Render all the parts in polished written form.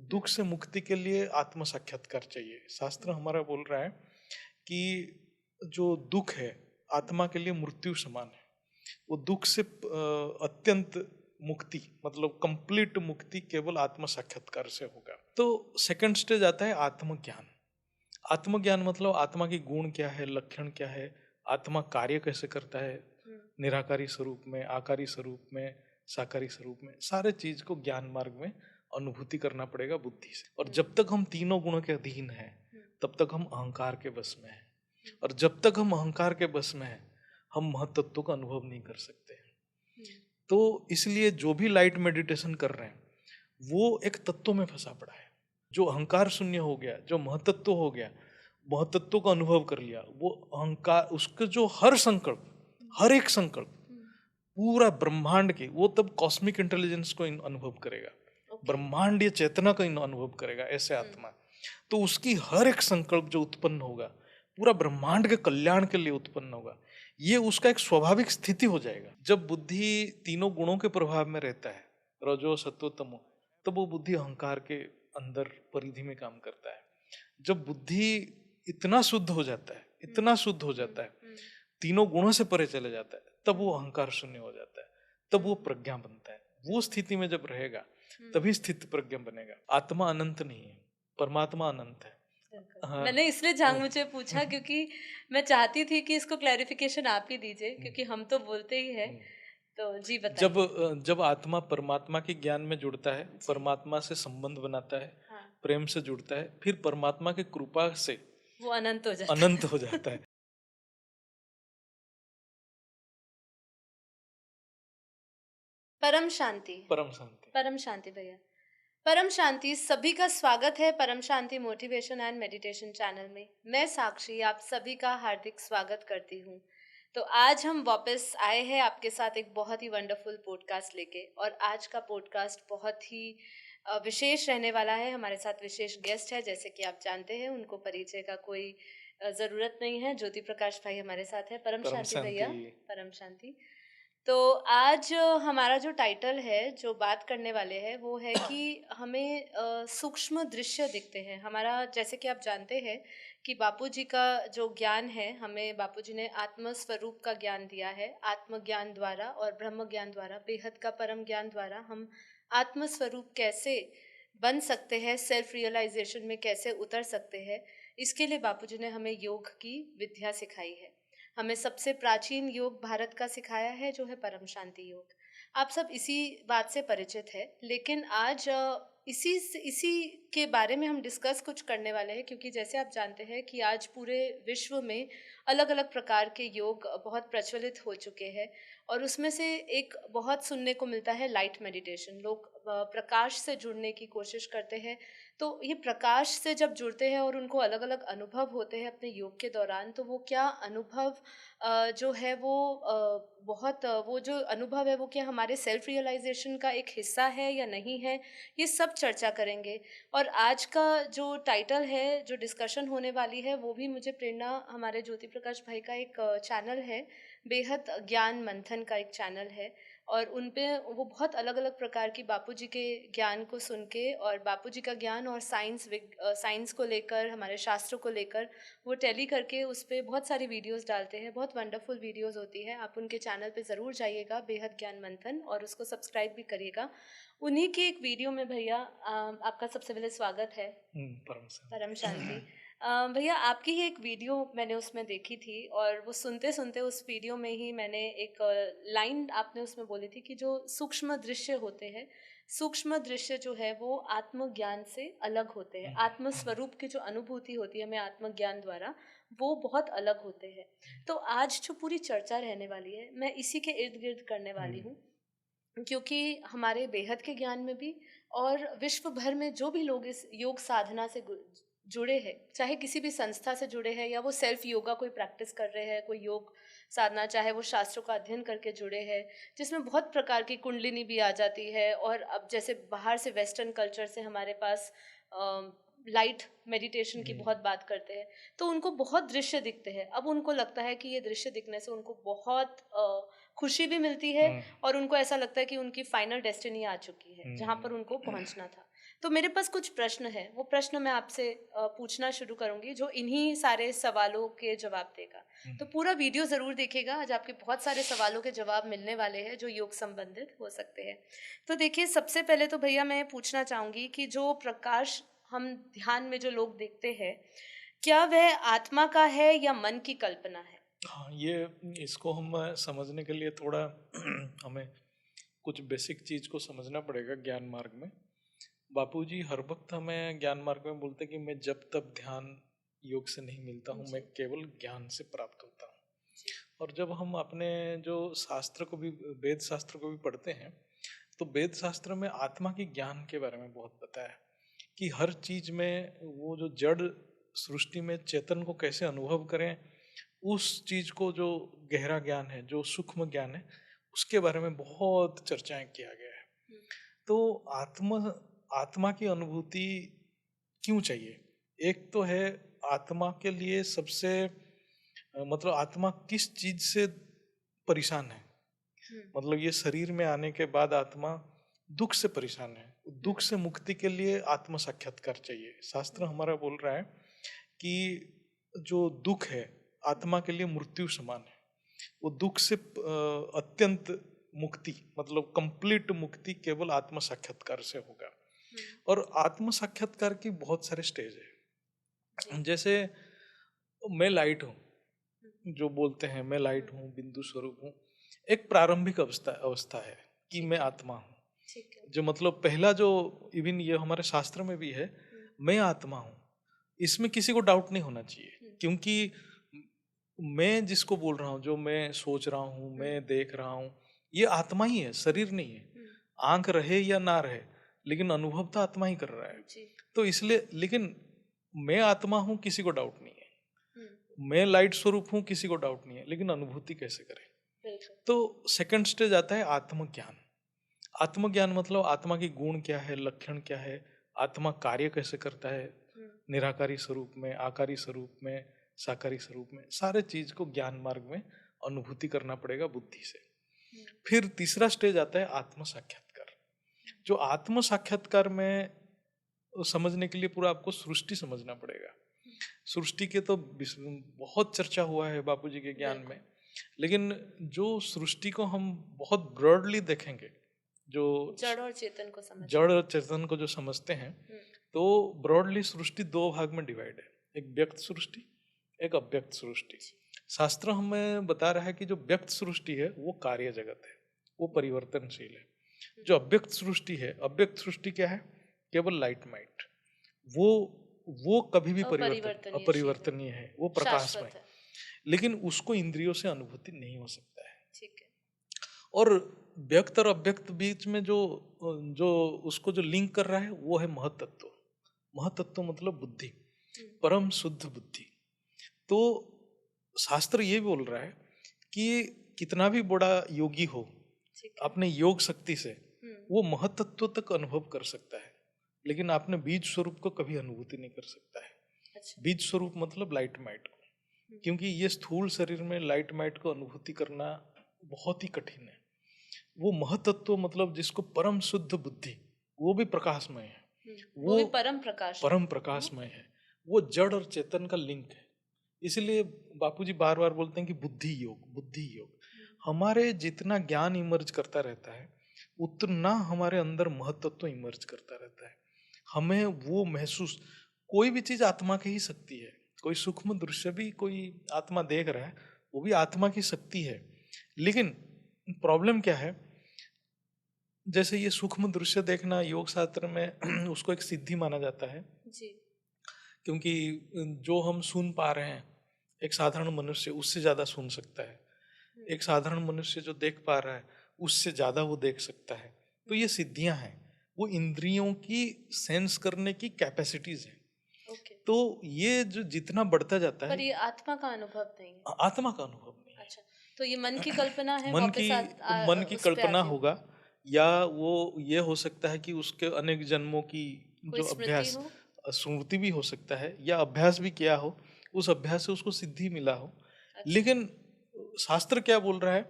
दुख से मुक्ति के लिए आत्म साक्षात्कार चाहिए। शास्त्र हमारा बोल रहा है कि जो दुख है आत्मा के लिए मृत्यु समान है। वो दुख से अत्यंत मुक्ति मतलब कंप्लीट मुक्ति केवल आत्म साक्षात्कार से होगा। तो सेकंड स्टेज आता है आत्मज्ञान। आत्मज्ञान मतलब आत्मा की गुण क्या है, लक्षण क्या है, आत्मा कार्य कैसे करता है, निराकारी स्वरूप में, आकारी स्वरूप में, साकारी स्वरूप में, सारे चीज को ज्ञान मार्ग में अनुभूति करना पड़ेगा बुद्धि से। और जब तक हम तीनों गुणों के अधीन हैं तब तक हम अहंकार के बस में हैं, और जब तक हम अहंकार के बस में हैं हम महत्त्व का अनुभव नहीं कर सकते। तो इसलिए जो भी लाइट मेडिटेशन कर रहे हैं वो एक तत्व में फंसा पड़ा है। जो अहंकार शून्य हो गया, जो महतत्व हो गया, महतत्व का अनुभव कर लिया, वो अहंकार उसके जो हर संकल्प, हर एक संकल्प पूरा ब्रह्मांड की, वो तब कॉस्मिक इंटेलिजेंस को अनुभव करेगा, ब्रह्मांडीय चेतना का अनुभव करेगा ऐसे आत्मा। तो उसकी हर एक संकल्प जो उत्पन्न होगा पूरा ब्रह्मांड के कल्याण के लिए उत्पन्न होगा। ये उसका एक स्वाभाविक स्थिति हो जाएगा। जब बुद्धि तीनों गुणों के प्रभाव में रहता है, रजो सत्व तमो, तब वो बुद्धि अहंकार के अंदर परिधि में काम करता है। जब बुद्धि इतना शुद्ध हो जाता है, इतना शुद्ध हो जाता है, तीनों गुणों से परे चले जाता है, तब वो अहंकार शून्य हो जाता है, तब वो प्रज्ञा बनता है। वो स्थिति में जब रहेगा तभी स्थित प्रज्ञा बनेगा। आत्मा अनंत नहीं है, परमात्मा अनंत है। हाँ। मैंने इसलिए जान मुझे पूछा क्योंकि मैं चाहती थी कि इसको क्लैरिफिकेशन आप ही दीजिए, क्योंकि हम तो बोलते ही हैं। तो जी बताइए। जब आत्मा परमात्मा के ज्ञान में जुड़ता है, परमात्मा से संबंध बनाता है, हाँ। प्रेम से जुड़ता है, फिर परमात्मा की कृपा से वो अनंत हो जाता अनंत हो जाता है। परम शांति। परम शांति। परम शांति भैया। परम शांति, सभी का स्वागत है परम शांति मोटिवेशन एंड मेडिटेशन चैनल में। मैं साक्षी आप सभी का हार्दिक स्वागत करती हूँ। तो आज हम वापस आए हैं आपके साथ एक बहुत ही वंडरफुल पॉडकास्ट लेके, और आज का पॉडकास्ट बहुत ही विशेष रहने वाला है। हमारे साथ विशेष गेस्ट है, जैसे कि आप जानते हैं, उनको परिचय का कोई ज़रूरत नहीं है। ज्योति प्रकाश भाई हमारे साथ है। परम शांति भैया। परम शांति। तो आज हमारा जो टाइटल है, जो बात करने वाले हैं, वो है कि हमें सूक्ष्म दृश्य दिखते हैं। हमारा, जैसे कि आप जानते हैं कि बापूजी का जो ज्ञान है, हमें बापूजी ने आत्म स्वरूप का ज्ञान दिया है। आत्म ज्ञान द्वारा और ब्रह्म ज्ञान द्वारा, बेहद का परम ज्ञान द्वारा हम आत्म स्वरूप कैसे बन सकते हैं, सेल्फ रियलाइजेशन में कैसे उतर सकते हैं, इसके लिए बापूजी ने हमें योग की विद्या सिखाई है। हमें सबसे प्राचीन योग भारत का सिखाया है, जो है परम शांति योग। आप सब इसी बात से परिचित है, लेकिन आज इसी के बारे में हम डिस्कस कुछ करने वाले हैं, क्योंकि जैसे आप जानते हैं कि आज पूरे विश्व में अलग अलग प्रकार के योग बहुत प्रचलित हो चुके हैं, और उसमें से एक बहुत सुनने को मिलता है लाइट मेडिटेशन। लोग प्रकाश से जुड़ने की कोशिश करते हैं। तो ये प्रकाश से जब जुड़ते हैं और उनको अलग अलग अनुभव होते हैं अपने योग के दौरान, तो वो क्या अनुभव जो है वो वो जो अनुभव है वो क्या हमारे सेल्फ रियलाइजेशन का एक हिस्सा है या नहीं है, ये सब चर्चा करेंगे। और आज का जो टाइटल है, जो डिस्कशन होने वाली है, वो भी मुझे प्रेरणा हमारे ज्योति प्रकाश भाई का एक चैनल है, बेहद ज्ञान मंथन का एक चैनल है, और उन पे वो बहुत अलग अलग प्रकार की बापूजी के ज्ञान को सुन के, और बापूजी का ज्ञान और साइंस को लेकर, हमारे शास्त्रों को लेकर वो टैली करके उस पर बहुत सारी वीडियोस डालते हैं। बहुत वंडरफुल वीडियोस होती है। आप उनके चैनल पे ज़रूर जाइएगा, बेहद ज्ञान मंथन, और उसको सब्सक्राइब भी करिएगा। उन्हीं की एक वीडियो में भैया आपका सबसे पहले स्वागत है। परम शांति। भैया, आपकी ही एक वीडियो मैंने उसमें देखी थी, और वो सुनते सुनते उस वीडियो में ही मैंने एक लाइन आपने उसमें बोली थी कि जो सूक्ष्म दृश्य होते हैं, सूक्ष्म दृश्य जो है वो आत्मज्ञान से अलग होते हैं। आत्म स्वरूप की जो अनुभूति होती है हमें आत्मज्ञान द्वारा, वो बहुत अलग होते हैं। तो आज जो पूरी चर्चा रहने वाली है, मैं इसी के इर्द गिर्द करने वाली हूँ, क्योंकि हमारे बेहद के ज्ञान में भी और विश्व भर में जो भी लोग इस योग साधना से जुड़े हैं, चाहे किसी भी संस्था से जुड़े हैं या वो सेल्फ योगा कोई प्रैक्टिस कर रहे हैं, कोई योग साधना, चाहे वो शास्त्रों का अध्ययन करके जुड़े हैं, जिसमें बहुत प्रकार की कुंडलिनी भी आ जाती है। और अब जैसे बाहर से वेस्टर्न कल्चर से हमारे पास लाइट मेडिटेशन की बहुत बात करते हैं, तो उनको बहुत दृश्य दिखते हैं। अब उनको लगता है कि ये दृश्य दिखने से उनको बहुत खुशी भी मिलती है, और उनको ऐसा लगता है कि उनकी फाइनल डेस्टिनी आ चुकी है, जहाँ पर उनको पहुँचना था। तो मेरे पास कुछ प्रश्न है, वो प्रश्न मैं आपसे पूछना शुरू करूंगी जो इन्हीं सारे सवालों के जवाब देगा। तो हम्म, पूरा वीडियो जरूर देखिएगा, आज आपके बहुत सारे सवालों के जवाब मिलने वाले हैं जो योग संबंधित हो सकते हैं। तो देखिए, सबसे पहले तो भैया मैं पूछना चाहूंगी कि जो प्रकाश हम ध्यान में जो लोग देखते हैं, क्या वह आत्मा का है या मन की कल्पना है? हाँ, ये इसको हम समझने के लिए थोड़ा हमें कुछ बेसिक चीज को समझना पड़ेगा ज्ञान मार्ग में। बापूजी हर वक्त हमें ज्ञान मार्ग में बोलते हैं कि मैं जब तब ध्यान योग से नहीं मिलता हूँ, मैं जी। केवल ज्ञान से प्राप्त होता हूँ। जी। और जब हम अपने जो शास्त्र को भी, वेद शास्त्र को भी पढ़ते हैं, तो वेद शास्त्र में आत्मा के ज्ञान के बारे में बहुत बताया है कि हर चीज में वो जो जड़ सृष्टि में चेतन को कैसे अनुभव करें, उस चीज को जो गहरा ज्ञान है, जो सूक्ष्म ज्ञान है, उसके बारे में बहुत चर्चाएं किया गया है। हम्म। तो आत्मा आत्मा की अनुभूति क्यों चाहिए? एक तो है आत्मा के लिए सबसे मतलब आत्मा किस चीज से परेशान है। हम्म। मतलब ये शरीर में आने के बाद आत्मा दुख से परेशान है। दुख से मुक्ति के लिए आत्म साक्षात्कार चाहिए। शास्त्र हमारा बोल रहा है कि जो दुख है आत्मा के लिए मृत्यु समान है। वो दुख से अत्यंत मुक्ति, मतलब कंप्लीट मुक्ति केवल आत्म साक्षात्कार से होगा। और आत्म साक्षात्कार की बहुत सारे स्टेज जी। है। जैसे मैं लाइट हूँ, जो बोलते हैं मैं लाइट हूँ, बिंदु स्वरूप हूँ, एक प्रारंभिक अवस्था अवस्था है कि मैं ठीक है। आत्मा हूँ। ठीक है। जो मतलब पहला जो, इवन ये हमारे शास्त्र में भी है, मैं आत्मा हूँ, इसमें किसी को डाउट नहीं होना चाहिए। क्योंकि मैं जिसको बोल रहा हूँ, जो मैं सोच रहा हूँ, मैं देख रहा हूँ, ये आत्मा ही है, शरीर नहीं है। आंख रहे या ना रहे, लेकिन अनुभव तो आत्मा ही कर रहा है। जी। तो इसलिए, लेकिन मैं आत्मा हूँ किसी को डाउट नहीं है, हम्म। मैं लाइट स्वरूप हूँ किसी को डाउट नहीं है, लेकिन अनुभूति कैसे करें? बिल्कुल। तो सेकंड स्टेज आता है आत्मज्ञान। आत्मज्ञान मतलब आत्मा की गुण क्या है, लक्षण क्या है, आत्मा कार्य कैसे करता है, निराकारी स्वरूप में, आकारी स्वरूप में, साकारी स्वरूप में, सारे चीज को ज्ञान मार्ग में अनुभूति करना पड़ेगा बुद्धि से। फिर तीसरा स्टेज आता है आत्म साक्षात्कार। जो आत्म साक्षात्कार में समझने के लिए पूरा आपको सृष्टि समझना पड़ेगा। सृष्टि के तो बहुत चर्चा हुआ है बापूजी के ज्ञान में, लेकिन जो सृष्टि को हम बहुत ब्रॉडली देखेंगे, जो जड़ और चेतन को समझ, जड़ और चेतन को जो समझते हैं, तो ब्रॉडली सृष्टि दो भाग में डिवाइड है, एक व्यक्त सृष्टि, एक अव्यक्त सृष्टि। शास्त्र हमें बता रहा है कि जो व्यक्त सृष्टि है वो कार्य जगत है, वो परिवर्तनशील है। जो अव्यक्त सृष्टि है, अव्यक्त सृष्टि क्या है? केवल लाइट माइट, वो वो कभी भी अपरिवर्तनीय है, वो प्रकाशमय, लेकिन उसको इंद्रियों से अनुभूति नहीं हो सकता है। ठीक है। और व्यक्त और अव्यक्त बीच में जो जो उसको जो लिंक कर रहा है वो है महतत्व। महतत्व मतलब बुद्धि, परम शुद्ध बुद्धि। तो शास्त्र ये बोल रहा है कि कितना भी बड़ा योगी हो, अपने योग शक्ति से वो महतत्व तक अनुभव कर सकता है, लेकिन आपने बीज स्वरूप को कभी अनुभूति नहीं कर सकता है। अच्छा। बीज स्वरूप मतलब लाइट माइट को, क्योंकि ये स्थूल शरीर में लाइट माइट को अनुभूति करना बहुत ही कठिन है। वो महतत्व मतलब जिसको परम शुद्ध बुद्धि, वो भी प्रकाशमय है, वो भी परम प्रकाशमय है, वो जड़ और चेतन का लिंक है। इसलिए बापूजी बार बार बोलते हैं कि बुद्धि योग, बुद्धि योग। हमारे जितना ज्ञान इमर्ज करता रहता है, उतना हमारे अंदर महतत्व इमर्ज करता रहता है। हमें वो महसूस, कोई भी चीज आत्मा की ही शक्ति है। कोई सूक्ष्म दृश्य भी कोई आत्मा देख रहा है, वो भी आत्मा की शक्ति है। लेकिन प्रॉब्लम क्या है, जैसे ये सूक्ष्म दृश्य देखना योग शास्त्र में उसको एक सिद्धि माना जाता है जी। क्योंकि जो हम सुन पा रहे हैं, एक साधारण मनुष्य उससे ज्यादा सुन सकता है, एक साधारण मनुष्य जो देख पा रहा है उससे ज्यादा वो देख सकता है। तो ये सिद्धियां हैं, वो इंद्रियों की सेंस करने की कैपेसिटीज हैं। तो ये जो जितना बढ़ता जाता है, पर ये आत्मा का अनुभव नहीं है। आत्मा का अनुभव नहीं है। अच्छा, तो ये मन की कल्पना है। मन की कल्पना होगा, या वो ये हो सकता है कि उसके अनेक जन्मों की जो अभ्यास, स्मृति भी हो सकता है, या अभ्यास भी किया हो, उस अभ्यास से उसको सिद्धि मिला हो। अच्छा। लेकिन शास्त्र क्या बोल रहा है?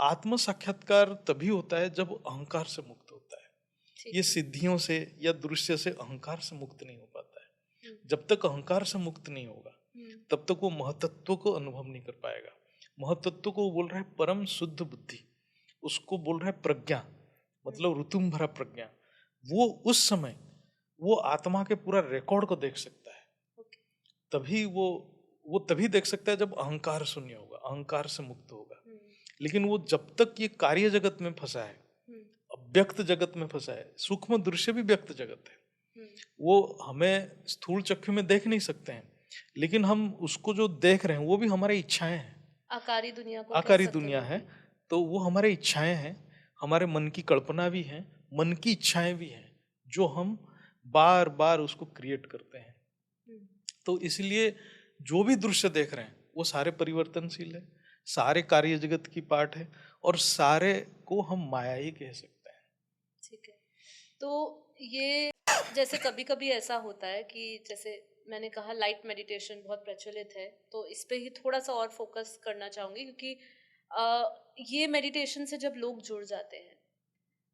आत्म साक्षात्कार तभी होता है जब अहंकार से मुक्त होता है। ठीक ये है। सिद्धियों से या दृश्य से, अहंकार से मुक्त नहीं हो पाता है। जब तक अहंकार से मुक्त नहीं होगा तब तक वो महतत्व को अनुभव नहीं कर पाएगा। महतत्व को वो बोल रहा है परम शुद्ध बुद्धि, उसको बोल रहा है प्रज्ञा, मतलब ऋतुम भरा प्रज्ञा। वो उस समय वो आत्मा के पूरा रिकॉर्ड को देख सकता है। ओके। तभी वो तभी देख सकता है जब अहंकार शून्य होगा, अहंकार से मुक्त होगा। लेकिन वो जब तक ये कार्य जगत में फंसा है, अव्यक्त जगत में फंसा है, सूक्ष्म दृश्य भी व्यक्त जगत है, वो हमें स्थूल चक्षु में देख नहीं सकते हैं, लेकिन हम उसको जो देख रहे हैं वो भी हमारी इच्छाएं हैं। आकारी दुनिया को कह आकारी सकते दुनिया हैं है, वो भी। तो वो हमारे इच्छाएं हैं, हमारे मन की कल्पना भी है, मन की इच्छाएं भी हैं, जो हम बार बार उसको क्रिएट करते हैं। तो इसलिए जो भी दृश्य देख रहे हैं वो सारे परिवर्तनशील है, सारे कार्य जगत की पार्ट है, और सारे को हम माया ही कह सकते हैं। ठीक है। तो ये जैसे कभी कभी ऐसा होता है कि जैसे मैंने कहा लाइट मेडिटेशन बहुत प्रचलित है, तो इस पे ही थोड़ा सा और फोकस करना चाहूँगी, क्योंकि ये मेडिटेशन से जब लोग जुड़ जाते हैं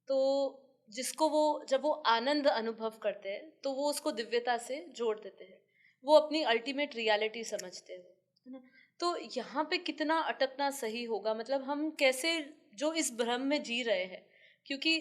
तो जिसको वो जब वो आनंद अनुभव करते हैं तो वो उसको दिव्यता से जोड़ देते हैं, वो अपनी अल्टीमेट रियलिटी समझते हैं, है ना। तो यहाँ पे कितना अटकना सही होगा, मतलब हम कैसे जो इस भ्रम में जी रहे हैं, क्योंकि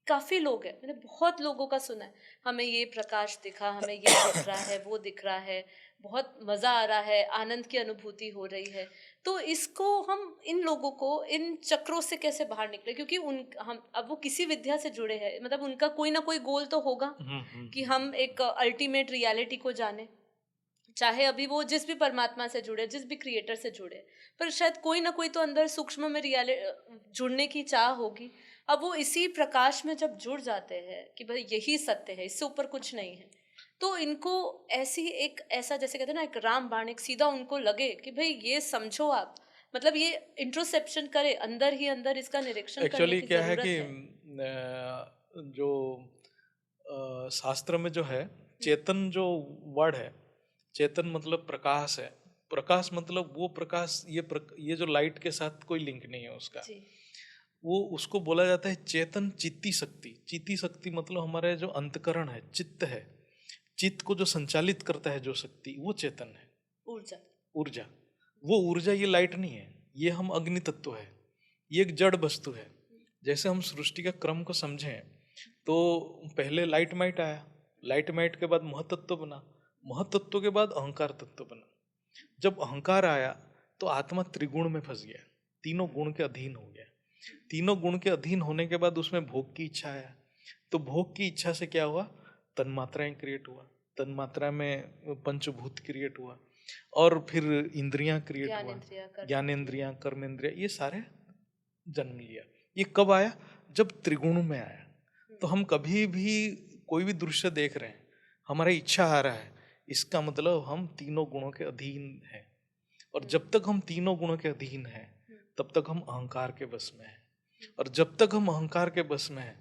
काफी लोग हैं, मैंने बहुत लोगों का सुना है, हमें ये प्रकाश दिखा, हमें ये दिख रहा है, वो दिख रहा है, बहुत मजा आ रहा है, आनंद की अनुभूति हो रही है। तो इसको हम इन लोगों को इन चक्रों से कैसे बाहर निकले, क्योंकि उन हम अब वो किसी विद्या से जुड़े हैं, मतलब उनका कोई ना कोई गोल तो होगा कि हम एक अल्टीमेट रियलिटी को जाने, चाहे अभी वो जिस भी परमात्मा से जुड़े, जिस भी क्रिएटर से जुड़े, पर शायद कोई ना कोई तो अंदर सूक्ष्म में जुड़ने की चाह होगी। अब वो इसी प्रकाश में जब जुड़ जाते हैं कि भाई यही सत्य है, इससे ऊपर कुछ नहीं है, तो इनको ऐसी एक ऐसा जैसे कहते हैं ना एक रामबाण, एक सीधा उनको लगे कि भाई ये समझो आप, मतलब ये इंट्रोस्पेक्शन करे, अंदर ही अंदर इसका निरीक्षण करने एक्चुअली की क्या है जरूरत कि जो शास्त्र में जो है चेतन जो वर्ड है, चेतन मतलब प्रकाश है। प्रकाश मतलब वो प्रकाश, ये जो लाइट के साथ कोई लिंक नहीं है उसका। जी। वो उसको बोला जाता है चेतन चित्ती शक्ति। चित्ती शक्ति मतलब हमारे जो अंतकरण है, चित्त है, चित्त को जो संचालित करता है जो शक्ति, वो चेतन है। ऊर्जा। ऊर्जा, वो ऊर्जा ये लाइट नहीं है, ये हम अग्नि तत्व है, ये एक जड़ वस्तु है। जैसे हम सृष्टि का क्रम को समझें तो पहले लाइट माइट आया, लाइट माइट के बाद महतत्व बना, महतत्व के बाद अहंकार तत्व बना। जब अहंकार आया तो आत्मा त्रिगुण में फंस गया, तीनों गुण के अधीन हो गया। तीनों गुण के अधीन होने के बाद उसमें भोग की इच्छा आया, तो भोग की इच्छा से क्या हुआ, तन्मात्राएं क्रिएट हुआ, तन्मात्रा में पंचभूत क्रिएट हुआ, और फिर इंद्रियां क्रिएट हुआ, ज्ञानेंद्रियां, कर्मेंद्रियां, ये सारे जन्म लिया। ये कब आया, जब त्रिगुण में आया। तो हम कभी भी कोई भी दृश्य देख रहे हैं, हमारा इच्छा आ रहा है, इसका मतलब हम तीनों गुणों के अधीन हैं, और जब तक हम तीनों गुणों के अधीन हैं तब तक हम अहंकार के बस में हैं, और जब तक हम अहंकार के बस में हैं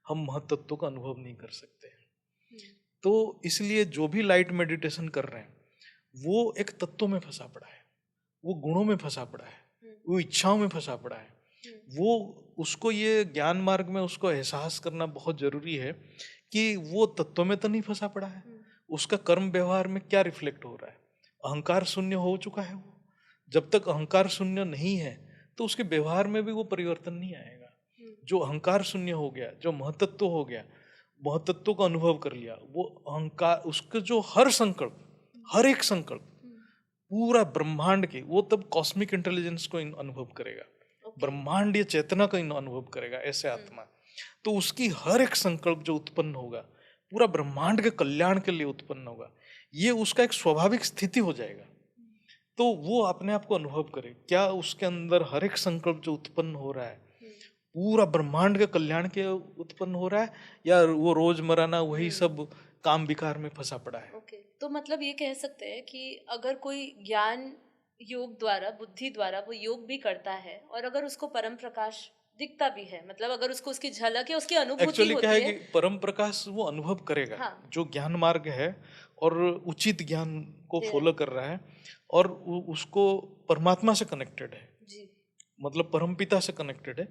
हम महतत्व का अनुभव नहीं कर सकते। तो इसलिए जो भी लाइट मेडिटेशन कर रहे हैं वो एक तत्व में फंसा पड़ा है, वो गुणों में फंसा पड़ा है, वो इच्छाओं में फंसा पड़ा है। वो उसको ये ज्ञान मार्ग में उसको एहसास करना बहुत जरूरी है कि वो तत्व में तो नहीं फंसा पड़ा है, उसका कर्म व्यवहार में क्या रिफ्लेक्ट हो रहा है। अहंकार शून्य हो चुका है वो, जब तक अहंकार शून्य नहीं है तो उसके व्यवहार में भी वो परिवर्तन नहीं आएगा। जो अहंकार शून्य हो गया, जो महतत्व हो गया, महतत्व का अनुभव कर लिया, वो अहंकार, उसके जो हर संकल्प, हर एक संकल्प पूरा ब्रह्मांड के, वो तब कॉस्मिक इंटेलिजेंस को अनुभव करेगा, ब्रह्मांडीय चेतना का अनुभव करेगा ऐसे आत्मा। तो उसकी हर एक संकल्प जो उत्पन्न होगा पूरा ब्रह्मांड के कल्याण के लिए उत्पन्न होगा, ये उसका एक स्वाभाविक स्थिति हो जाएगा। तो वो अपने आप को अनुभव करे, क्या उसके अंदर हर एक संकल्प जो उत्पन्न हो रहा है पूरा ब्रह्मांड के कल्याण के उत्पन्न हो रहा है, या वो रोजमर्रा वही सब काम विकार में फंसा पड़ा है। तो मतलब ये कह सकते हैं कि अगर कोई ज्ञान योग द्वारा, बुद्धि द्वारा वो योग भी करता है, और अगर उसको परम प्रकाश दिखता भी है, मतलब अगर उसको उसकी झलक है, उसकी अनुभूति एक्चुअली क्या होती है कि परम प्रकाश वो अनुभव करेगा। हाँ। जो ज्ञान मार्ग है और उचित ज्ञान को फॉलो कर रहा है और उसको परमात्मा से कनेक्टेड है जी, मतलब परमपिता से कनेक्टेड है,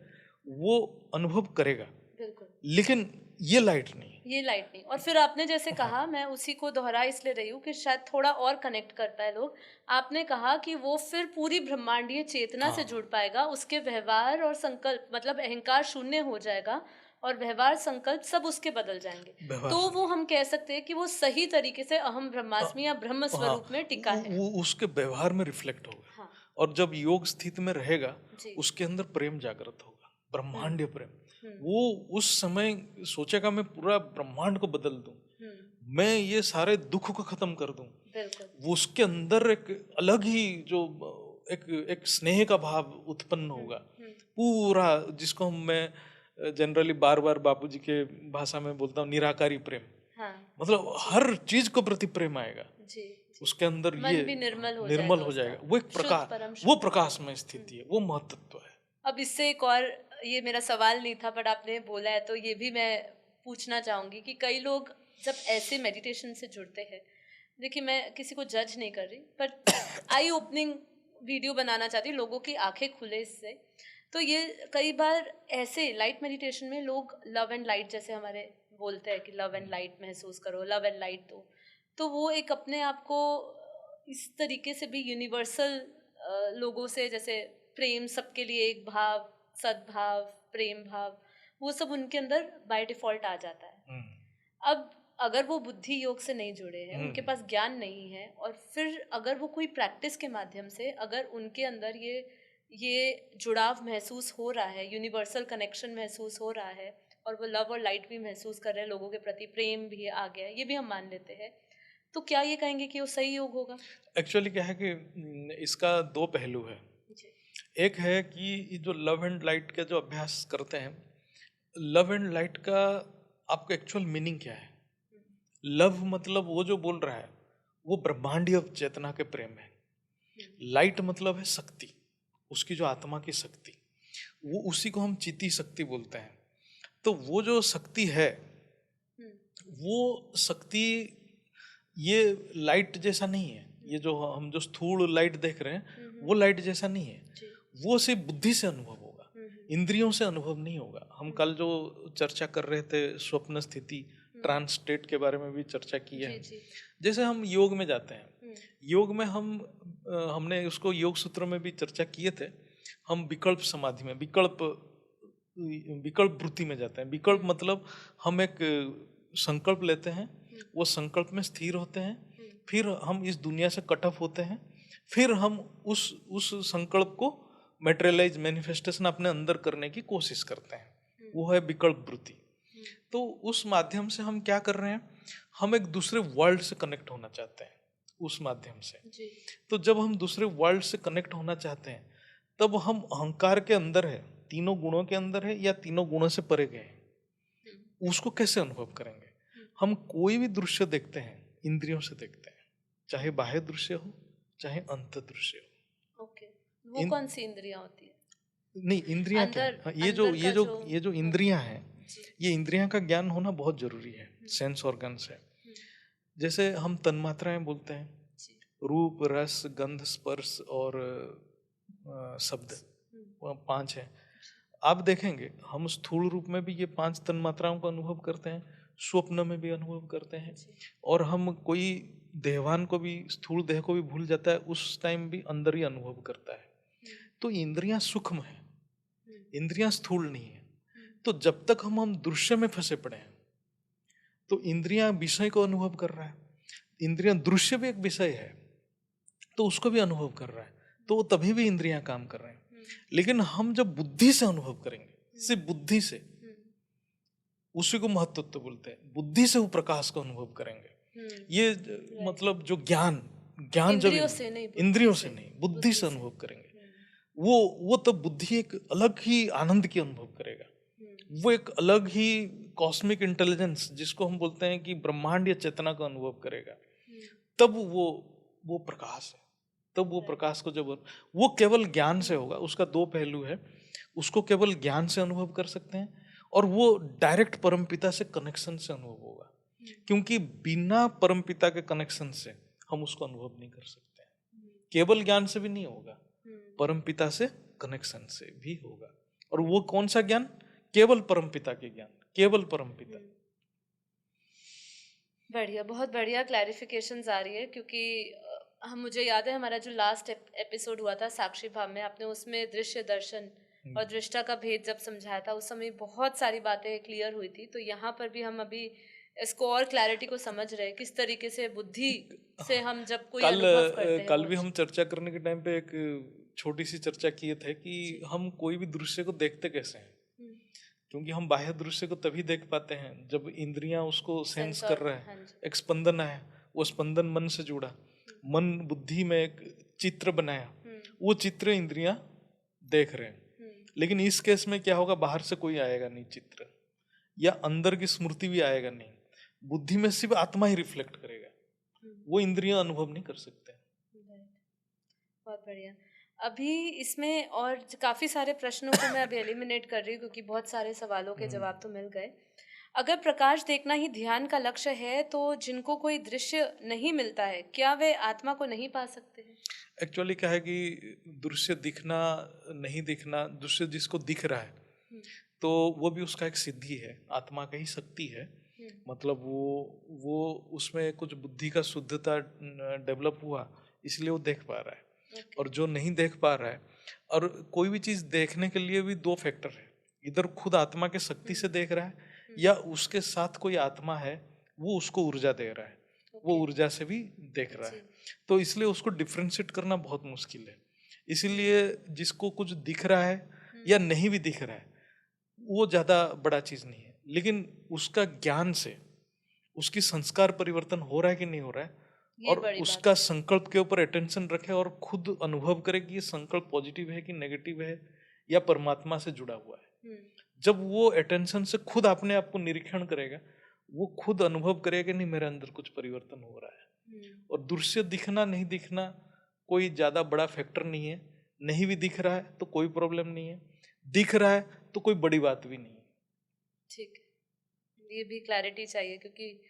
वो अनुभव करेगा। बिल्कुल। लेकिन ये लाइट नहीं है। ये लाइट नहीं। और फिर आपने जैसे कहा, मैं उसी को दोहरा इसलिए रही हूँ कि शायद थोड़ा और कनेक्ट कर पाए लोग। आपने कहा कि वो फिर पूरी ब्रह्मांडीय चेतना से हाँ। जुड़ पाएगा, उसके व्यवहार और संकल्प, मतलब अहंकार शून्य हो जाएगा और व्यवहार संकल्प सब उसके बदल जाएंगे। व्यवहार तो से वो हम कह सकते हैं कि वो सही तरीके से अहम ब्रह्मास्मि या ब्रह्म हाँ, स्वरूप में टिका है। वो उसके व्यवहार में रिफ्लेक्ट होगा। हाँ और जब योग स्थिति में रहेगा, जी। उसके अंदर प्रेम जागृत होगा, ब्रह्मांडीय प्रेम। हम्म वो उस समय सोचेगा मैं पूरा ब्रह्मांड को बदल दूं, मैं ये सारे दुख को खत्म कर दूं। बिल्कुल। वो उसके अंदर एक अलग ही जो एक एक स्नेह का भाव उत्पन्न होगा पूरा, जिसको मैं जनरली बार बार बापूजी के भाषा में बोलता हूँ, निराकारी प्रेम। हाँ मतलब हर चीज को प्रति प्रेम आएगा जी। उसके अंदर। मन ये भी निर्मल हो निर्मल जाएगा हो जाएगा। उसका। वो एक शुद्ध प्रकाश, परम वो शुद्ध। प्रकाश में स्थिति है, वो महत्त्व है। अब इससे एक और, ये मेरा सवाल नहीं था बट आपने बोला है तो ये भी मैं पूछना चाहूंगी कि कई लोग जब ऐसे मेडिटेशन से जुड़ते हैं, देखिए मैं किसी को जज नहीं कर रही पर आई ओपनिंग वीडियो बनाना चाहती हूँ, लोगों की आंखें खुले इससे। तो ये कई बार ऐसे लाइट मेडिटेशन में लोग लव एंड लाइट, जैसे हमारे बोलते हैं कि लव एंड लाइट महसूस करो, लव एंड लाइट दो, तो वो एक अपने आप को इस तरीके से भी यूनिवर्सल लोगों से, जैसे प्रेम सबके लिए एक भाव, सद्भाव, प्रेम भाव, वो सब उनके अंदर बाय डिफॉल्ट आ जाता है। अब अगर वो बुद्धि योग से नहीं जुड़े हैं, उनके पास ज्ञान नहीं है, और फिर अगर वो कोई प्रैक्टिस के माध्यम से अगर उनके अंदर ये जुड़ाव महसूस हो रहा है, यूनिवर्सल कनेक्शन महसूस हो रहा है, और वो लव और लाइट भी महसूस कर रहे हैं, लोगों के प्रति प्रेम भी आ गया है, ये भी हम मान लेते हैं, तो क्या ये कहेंगे कि वो सही योग होगा? एक्चुअली क्या है कि इसका दो पहलू है। जी। एक है कि ये जो लव एंड लाइट का जो अभ्यास करते हैं, लव एंड लाइट का आपका एक्चुअल मीनिंग क्या है? लव मतलब वो जो बोल रहा है वो ब्रह्मांडीय चेतना के प्रेम है। लाइट मतलब है शक्ति, उसकी जो आत्मा की शक्ति, वो उसी को हम चिति शक्ति बोलते हैं। तो वो जो शक्ति है, वो शक्ति ये लाइट जैसा नहीं है। ये जो हम जो स्थूल लाइट देख रहे हैं वो लाइट जैसा नहीं है। वो सिर्फ बुद्धि से अनुभव होगा, इंद्रियों से अनुभव नहीं होगा। हम कल जो चर्चा कर रहे थे स्वप्न स्थिति, ट्रांस स्टेट के बारे में भी चर्चा की है। जैसे हम योग में जाते हैं, योग में हमने उसको योग सूत्र में भी चर्चा किए थे। हम विकल्प समाधि में, विकल्प वृत्ति में जाते हैं। विकल्प मतलब हम एक संकल्प लेते हैं, वो संकल्प में स्थिर होते हैं, फिर हम इस दुनिया से कट ऑफ होते हैं, फिर हम उस संकल्प को मैटेरियलाइज, मैनिफेस्टेशन अपने अंदर करने की कोशिश करते हैं, वो है विकल्प वृत्ति। तो उस माध्यम से हम क्या कर रहे हैं, हम एक दूसरे वर्ल्ड से कनेक्ट होना चाहते हैं उस माध्यम से। तो जब हम दूसरे वर्ल्ड से कनेक्ट होना चाहते हैं, तब हम अहंकार के अंदर है, तीनों गुणों के अंदर है, या तीनों गुणों से परे गए, उसको कैसे अनुभव करेंगे? हम कोई भी दृश्य देखते हैं इंद्रियों से देखते हैं, चाहे बाह्य दृश्य हो चाहे अंत दृश्य हो। ओके, वो कौन सी इंद्रियां होती है? नहीं, इंद्रियां क्या है? ये जो इंद्रियां हैं, ये इंद्रियां का ज्ञान होना बहुत जरूरी है। सेंस ऑर्गन्स है, जैसे हम तन्मात्राएं बोलते हैं, रूप, रस, गंध, स्पर्श और शब्द, 5 है। आप देखेंगे हम स्थूल रूप में भी ये 5 तन्मात्राओं को अनुभव करते हैं, स्वप्न में भी अनुभव करते हैं, और हम कोई देहवान को भी, स्थूल देह को भी भूल जाता है, उस टाइम भी अंदर ही अनुभव करता है। तो इंद्रियां सूक्ष्म है, इंद्रियां स्थूल नहीं है। तो जब तक हम दृश्य में फंसे पड़े हैं, तो इंद्रियां विषय को अनुभव कर रहा है, इंद्रियां दृश्य भी एक विषय है तो उसको भी अनुभव कर रहा है, तो वो तभी भी इंद्रियां काम कर रहे हैं। लेकिन हम जब बुद्धि से अनुभव करेंगे, सिर्फ बुद्धि से, उसी को महत्त्व बोलते हैं, बुद्धि से वो प्रकाश को अनुभव करेंगे। ये मतलब जो ज्ञान जब इंद्रियों से नहीं बुद्धि से अनुभव करेंगे, वो तब बुद्धि एक अलग ही आनंद की अनुभव करेगा। वो एक अलग ही कॉस्मिक इंटेलिजेंस, जिसको हम बोलते हैं कि ब्रह्मांडीय चेतना का अनुभव करेगा। तब वो प्रकाश है। तब वो प्रकाश को जब वो केवल ज्ञान से होगा, उसका 2 पहलू है। उसको केवल ज्ञान से अनुभव कर सकते हैं, और वो डायरेक्ट परमपिता से कनेक्शन से अनुभव होगा, क्योंकि बिना परमपिता के कनेक्शन से हम उसको अनुभव नहीं कर सकते हैं। केवल ज्ञान से भी नहीं होगा, परमपिता से कनेक्शन से भी होगा। और वो कौन सा ज्ञान? केवल परमपिता के ज्ञान, केवल परमपिता। बढ़िया, बहुत बढ़िया क्लैरिफिकेशंस आ रही है, क्योंकि हम मुझे याद है हमारा जो लास्ट एपिसोड हुआ था साक्षी भाव में, आपने उसमें दृश्य दर्शन और दृष्टा का भेद जब समझाया था, उस समय बहुत सारी बातें क्लियर हुई थी। तो यहाँ पर भी हम अभी इसको और क्लैरिटी को समझ रहे हैं, किस तरीके से बुद्धि से हम जब कोई अनुभव करते हैं कल भी हम चर्चा करने के टाइम पे एक छोटी सी चर्चा किए थे कि हम कोई भी दृश्य को देखते कैसे हैं, क्योंकि हम बाह्य दृश्य को तभी देख पाते हैं जब इंद्रियां उसको सेंस कर रहे हैं, एक स्पंदन है, वो स्पंदन मन से जुड़ा, मन बुद्धि में एक चित्र बनाया, वो चित्र इंद्रियां देख रहे हैं। लेकिन इस केस में क्या होगा, बाहर से कोई आएगा नहीं चित्र, या अंदर की स्मृति भी आएगा नहीं, बुद्धि में सिर्फ आत्मा ही रिफ्लेक्ट करेगा, वो इंद्रियां अनुभव नहीं कर सकते। बहुत बढ़िया। अभी इसमें और काफी सारे प्रश्नों को मैं अभी एलिमिनेट कर रही हूँ, क्योंकि बहुत सारे सवालों के जवाब तो मिल गए। अगर प्रकाश देखना ही ध्यान का लक्ष्य है, तो जिनको कोई दृश्य नहीं मिलता है, क्या वे आत्मा को नहीं पा सकते हैं? एक्चुअली क्या है कि दृश्य दिखना नहीं दिखना, दृश्य जिसको दिख रहा है तो वो भी उसका एक सिद्धि है, आत्मा का ही शक्ति है। मतलब वो उसमें कुछ बुद्धि का शुद्धता डेवलप हुआ, इसलिए वो देख पा रहा है। और जो नहीं देख पा रहा है, और कोई भी चीज देखने के लिए भी दो फैक्टर है, इधर खुद आत्मा के शक्ति से देख रहा है, या उसके साथ कोई आत्मा है वो उसको ऊर्जा दे रहा है, वो ऊर्जा से भी देख रहा है। तो इसलिए उसको डिफ्रेंशिएट करना बहुत मुश्किल है। इसीलिए जिसको कुछ दिख रहा है या नहीं भी दिख रहा है, वो ज्यादा बड़ा चीज नहीं है, लेकिन उसका ज्ञान से उसकी संस्कार परिवर्तन हो रहा है कि नहीं हो रहा है, और उसका संकल्प के ऊपर अटेंशन रखे और खुद अनुभव करे कि ये संकल्प पॉजिटिव है कि नेगेटिव है, या परमात्मा से जुड़ा हुआ है। जब वो अटेंशन से खुद अपने आप को निरीक्षण करेगा, वो खुद अनुभव करेगा कि नहीं मेरे अंदर कुछ परिवर्तन हो रहा है। और दृश्य दिखना नहीं दिखना कोई ज्यादा बड़ा फैक्टर नहीं है, नहीं भी दिख रहा है तो कोई प्रॉब्लम नहीं है, दिख रहा है तो कोई बड़ी बात भी नहीं है। ठीक है, ये भी क्लैरिटी चाहिए, क्योंकि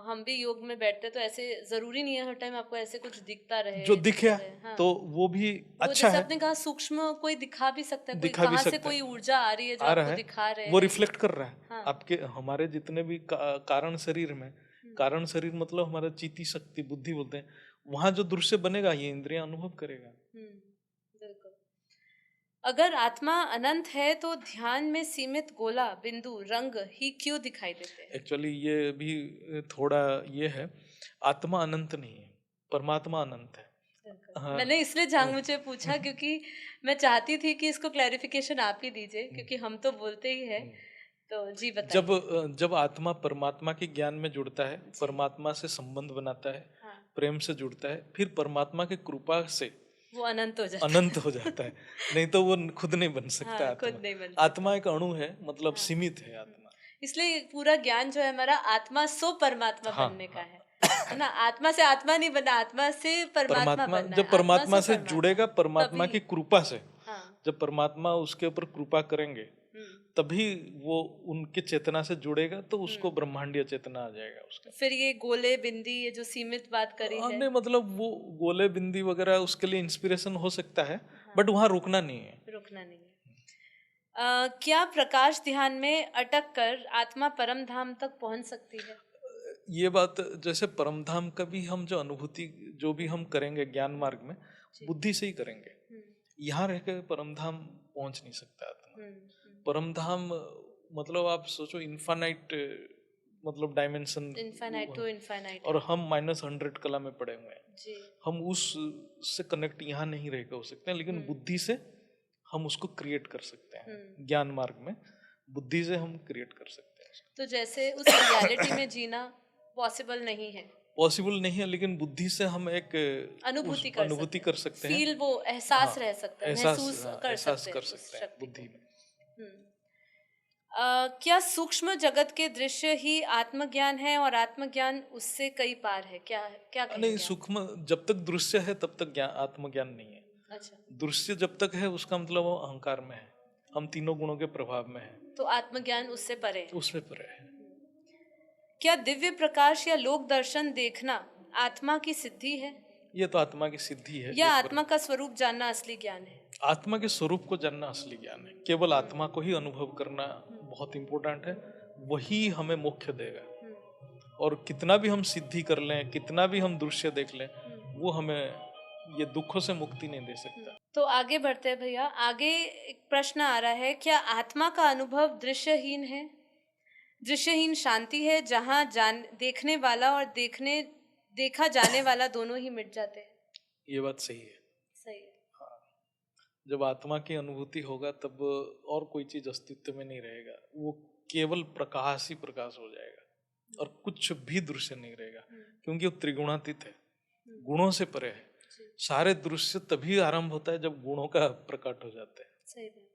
हम भी योग में बैठते तो ऐसे जरूरी नहीं है हर टाइम आपको ऐसे कुछ दिखता रहे, जो दिखे तो वो भी अच्छा है। आपने कहा सूक्ष्म कोई दिखा भी सकता है, कोई कहाँ से कोई ऊर्जा आ रही है जो आपको दिखा रहे हैं, वो रिफ्लेक्ट कर रहा है आपके, हमारे जितने भी कारण शरीर में, कारण शरीर मतलब हमारा चित्ती शक्ति बुद्धि बोलते हैं, वहां जो दृश्य बनेगा ये इंद्रियां अनुभव करेगा। बिल्कुल। अगर आत्मा अनंत है तो ध्यान में सीमित गोला बिंदु रंग ही क्यों दिखाई देते हैं? एक्चुअली ये भी थोड़ा ये है, आत्मा अनंत नहीं है, परमात्मा अनंत है। मैंने इसलिए जानबूझ पूछा क्योंकि मैं चाहती थी कि इसको क्लैरिफिकेशन आप ही दीजिए, क्योंकि हम तो बोलते ही हैं। तो जी बताइए। जब आत्मा परमात्मा के ज्ञान में जुड़ता है, परमात्मा से संबंध बनाता है, प्रेम से जुड़ता है, फिर परमात्मा की कृपा से वो अनंत हो जाता है। नहीं तो वो खुद नहीं बन सकता। आत्मा खुद नहीं बन सकता। आत्मा एक अणु है, मतलब सीमित है आत्मा। इसलिए पूरा ज्ञान जो है हमारा आत्मा सो परमात्मा बनने का है ना। आत्मा से आत्मा नहीं बना, आत्मा से परमात्मा बनना। जब परमात्मा से जुड़ेगा, परमात्मा की कृपा से, जब परमात्मा उसके ऊपर कृपा करेंगे तभी वो उनके चेतना से जुड़ेगा, तो उसको ब्रह्मांडीय चेतना आ जाएगा उसका। फिर ये गोले बिंदी, ये जो सीमित बात करी है, नहीं मतलब वो गोले बिंदी वगैरह उसके लिए इंस्पिरेशन हो सकता है, बट वहां रुकना नहीं है। क्या प्रकाश ध्यान में अटक कर आत्मा परम धाम तक पहुंच सकती है? ये बात, जैसे परम धाम का भी हम जो अनुभूति जो भी हम करेंगे ज्ञान मार्ग में, बुद्धि से ही करेंगे। यहाँ रह के परम धाम पहुंच नहीं सकता आत्मा। परम धाम मतलब आप सोचो इनफाइनाइट, मतलब डायमेंशन, इनफाइनाइट टू इनफाइनाइट, और हम -100 कला में पड़े हुए हैं। हम उस से कनेक्ट यहाँ नहीं रह के हो सकते हैं, लेकिन बुद्धि से हम उसको क्रिएट कर सकते हैं। ज्ञान मार्ग में बुद्धि से हम क्रिएट कर सकते हैं। तो जैसे उस रियलिटी में जीना पॉसिबल नहीं है, लेकिन बुद्धि से हम एक अनुभूति कर सकते हैं, फील, वो एहसास रह सकता है, महसूस कर सकते हैं बुद्धि में। क्या सूक्ष्म जगत के दृश्य ही आत्मज्ञान है और आत्मज्ञान उससे कई पार है? क्या नहीं, सूक्ष्म जब तक दृश्य है तब तक आत्मज्ञान नहीं है। अच्छा, दृश्य जब तक है उसका मतलब वो अहंकार में है, हम तीनों गुणों के प्रभाव में है, तो आत्मज्ञान उससे परे है। क्या दिव्य प्रकाश या लोक दर्शन देखना आत्मा की सिद्धि है? ये तो आत्मा की सिद्धि है, या आत्मा का स्वरूप जानना असली ज्ञान है? आत्मा के स्वरूप को जानना असली ज्ञान है। केवल आत्मा को ही अनुभव करना बहुत इम्पोर्टेंट है, वही हमें मोक्ष देगा। हम्म, और कितना भी हम सिद्धि कर लें, कितना भी हम दृश्य देख लें, वो हमें ये दुखों से मुक्ति नहीं दे सकता। तो आगे बढ़ते हैं भैया। आगे एक प्रश्न आ रहा है, क्या आत्मा का अनुभव दृश्यहीन है? दृश्यहीन शांति है जहाँ देखने वाला और देखा जाने वाला दोनों ही मिट जाते हैं। ये बात सही है। सही है। हाँ, जब आत्मा की अनुभूति होगा तब और कोई चीज अस्तित्व में नहीं रहेगा, वो केवल प्रकाश ही प्रकाश हो जाएगा और कुछ भी दृश्य नहीं रहेगा, क्योंकि वो त्रिगुणातीत है, गुणों से परे है। सारे दृश्य तभी आरंभ होता है जब गुणों का प्रकट हो जाता है। सही बात।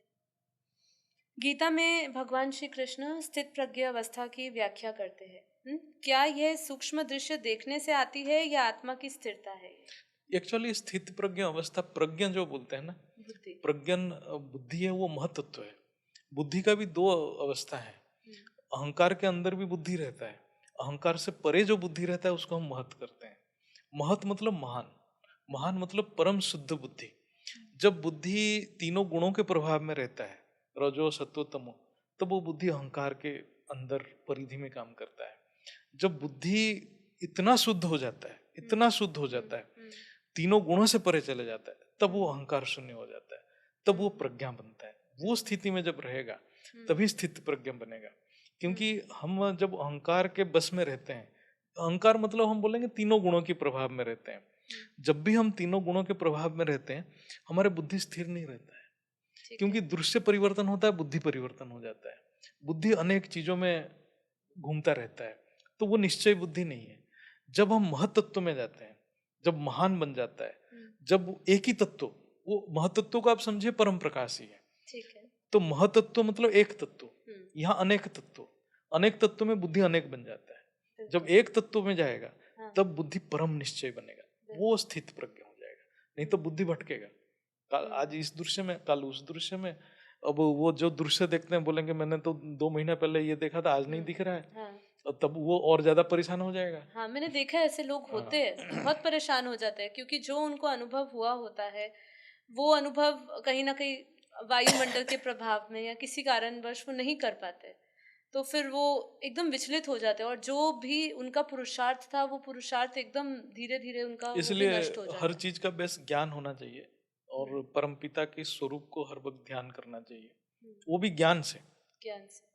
गीता में भगवान श्री कृष्ण स्थित प्रज्ञ अवस्था की व्याख्या करते हैं। क्या यह सूक्ष्म दृश्य देखने से आती है या आत्मा की स्थिरता है? एक्चुअली स्थित प्रज्ञ अवस्था, प्रज्ञ जो बोलते हैं ना, बुद्धि, प्रज्ञन बुद्धि है, वो महतत्व है। बुद्धि का भी दो अवस्था है। अहंकार के अंदर भी बुद्धि रहता है, अहंकार से परे जो बुद्धि रहता है उसको हम महत करते हैं। महत मतलब महान, महान मतलब परम शुद्ध बुद्धि। जब बुद्धि तीनों गुणों के प्रभाव में रहता है, रजो सत्व तमो, तब वो बुद्धि अहंकार के अंदर परिधि में काम करता है। जब बुद्धि इतना शुद्ध हो जाता है, इतना शुद्ध हो जाता है, तीनों गुणों से परे चले जाता है, तब वो अहंकार शून्य हो जाता है, तब वो प्रज्ञा बनता है। वो स्थिति में जब रहेगा तभी स्थित प्रज्ञा बनेगा। क्योंकि हम जब अहंकार के बस में रहते हैं, अहंकार मतलब हम बोलेंगे तीनों गुणों के प्रभाव में रहते हैं, जब भी हम तीनों गुणों के प्रभाव में रहते हैं हमारे बुद्धि स्थिर नहीं रहता है, क्योंकि दृश्य परिवर्तन होता है, बुद्धि परिवर्तन हो जाता है। बुद्धि अनेक चीजों में घूमता रहता है, तो वो निश्चय बुद्धि नहीं है। जब हम महतत्व में जाते हैं, जब महान बन जाता है, जब एक ही तत्व, वो महतत्व को आप समझिए परम प्रकाश ही है। ठीक है। तो महतत्व मतलब एक तत्व, यहाँ अनेक तत्व, अनेक तत्व में बुद्धि अनेक बन जाता है। जब एक तत्व में जाएगा तब बुद्धि परम निश्चय बनेगा, वो स्थित प्रज्ञ हो जाएगा। नहीं तो बुद्धि भटकेगा, आज इस दृश्य में, कल उस दृश्य में। अब वो जो दृश्य देखते हैं बोलेंगे मैंने तो 2 महीना पहले ये देखा था, आज नहीं दिख रहा है, और तब वो और ज्यादा परेशान हो जाएगा। हाँ, मैंने देखा है, ऐसे लोग होते हैं, बहुत परेशान हो जाते हैं, क्योंकि जो उनको अनुभव हुआ होता है वो अनुभव कहीं ना कहीं वायुमंडल के प्रभाव में या किसी कारणवश वो नहीं कर पाते, तो फिर वो एकदम विचलित हो जाते हैं, और जो भी उनका पुरुषार्थ था वो पुरुषार्थ एकदम धीरे धीरे उनका वो भी इसलिए नष्ट हो जाता हर है। चीज का बेस ज्ञान होना चाहिए और परमपिता के स्वरूप को हर वक्त ध्यान करना चाहिए, वो भी ज्ञान से। ज्ञान से।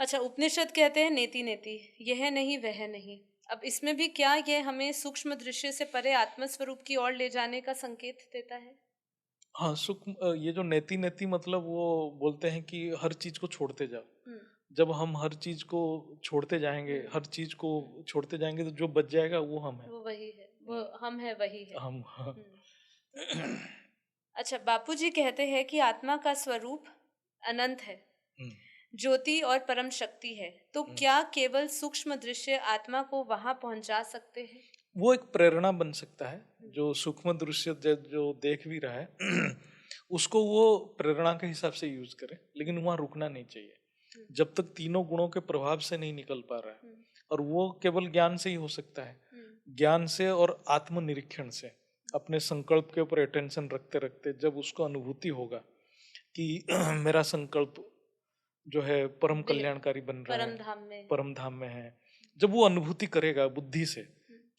अच्छा, उपनिषद कहते हैं नेति नेति, यह नहीं वह नहीं। अब इसमें भी क्या यह हमें सूक्ष्म दृश्य से परे आत्मस्वरूप की ओर ले जाने का संकेत देता है? हाँ, सूक्ष्म, ये जो नेति नेति मतलब वो बोलते हैं कि हर चीज को छोड़ते जाओ। जब हम हर चीज को छोड़ते जाएंगे, हर चीज को छोड़ते जाएंगे, तो जो बच जाएगा वो हम है, वो वही है, वो हम है, वही है हम। हाँ। अच्छा, बापूजी कहते हैं कि आत्मा का स्वरूप अनंत है, ज्योति और परम शक्ति है, तो क्या केवल सूक्ष्म दृश्य आत्मा को वहां पहुंचा सकते हैं? वो एक प्रेरणा बन सकता है, जो सूक्ष्म दृश्य जो देख भी रहा है उसको वो प्रेरणा के हिसाब से यूज करे, लेकिन वहां रुकना नहीं चाहिए जब तक तीनों गुणों के प्रभाव से नहीं निकल पा रहा है। और वो केवल ज्ञान से ही हो सकता है, ज्ञान से और आत्मनिरीक्षण से, अपने संकल्प के ऊपर अटेंशन रखते रखते जब उसको अनुभूति होगा कि मेरा संकल्प जो है परम कल्याणकारी बन रहा है, परम धाम में है, जब वो अनुभूति करेगा बुद्धि से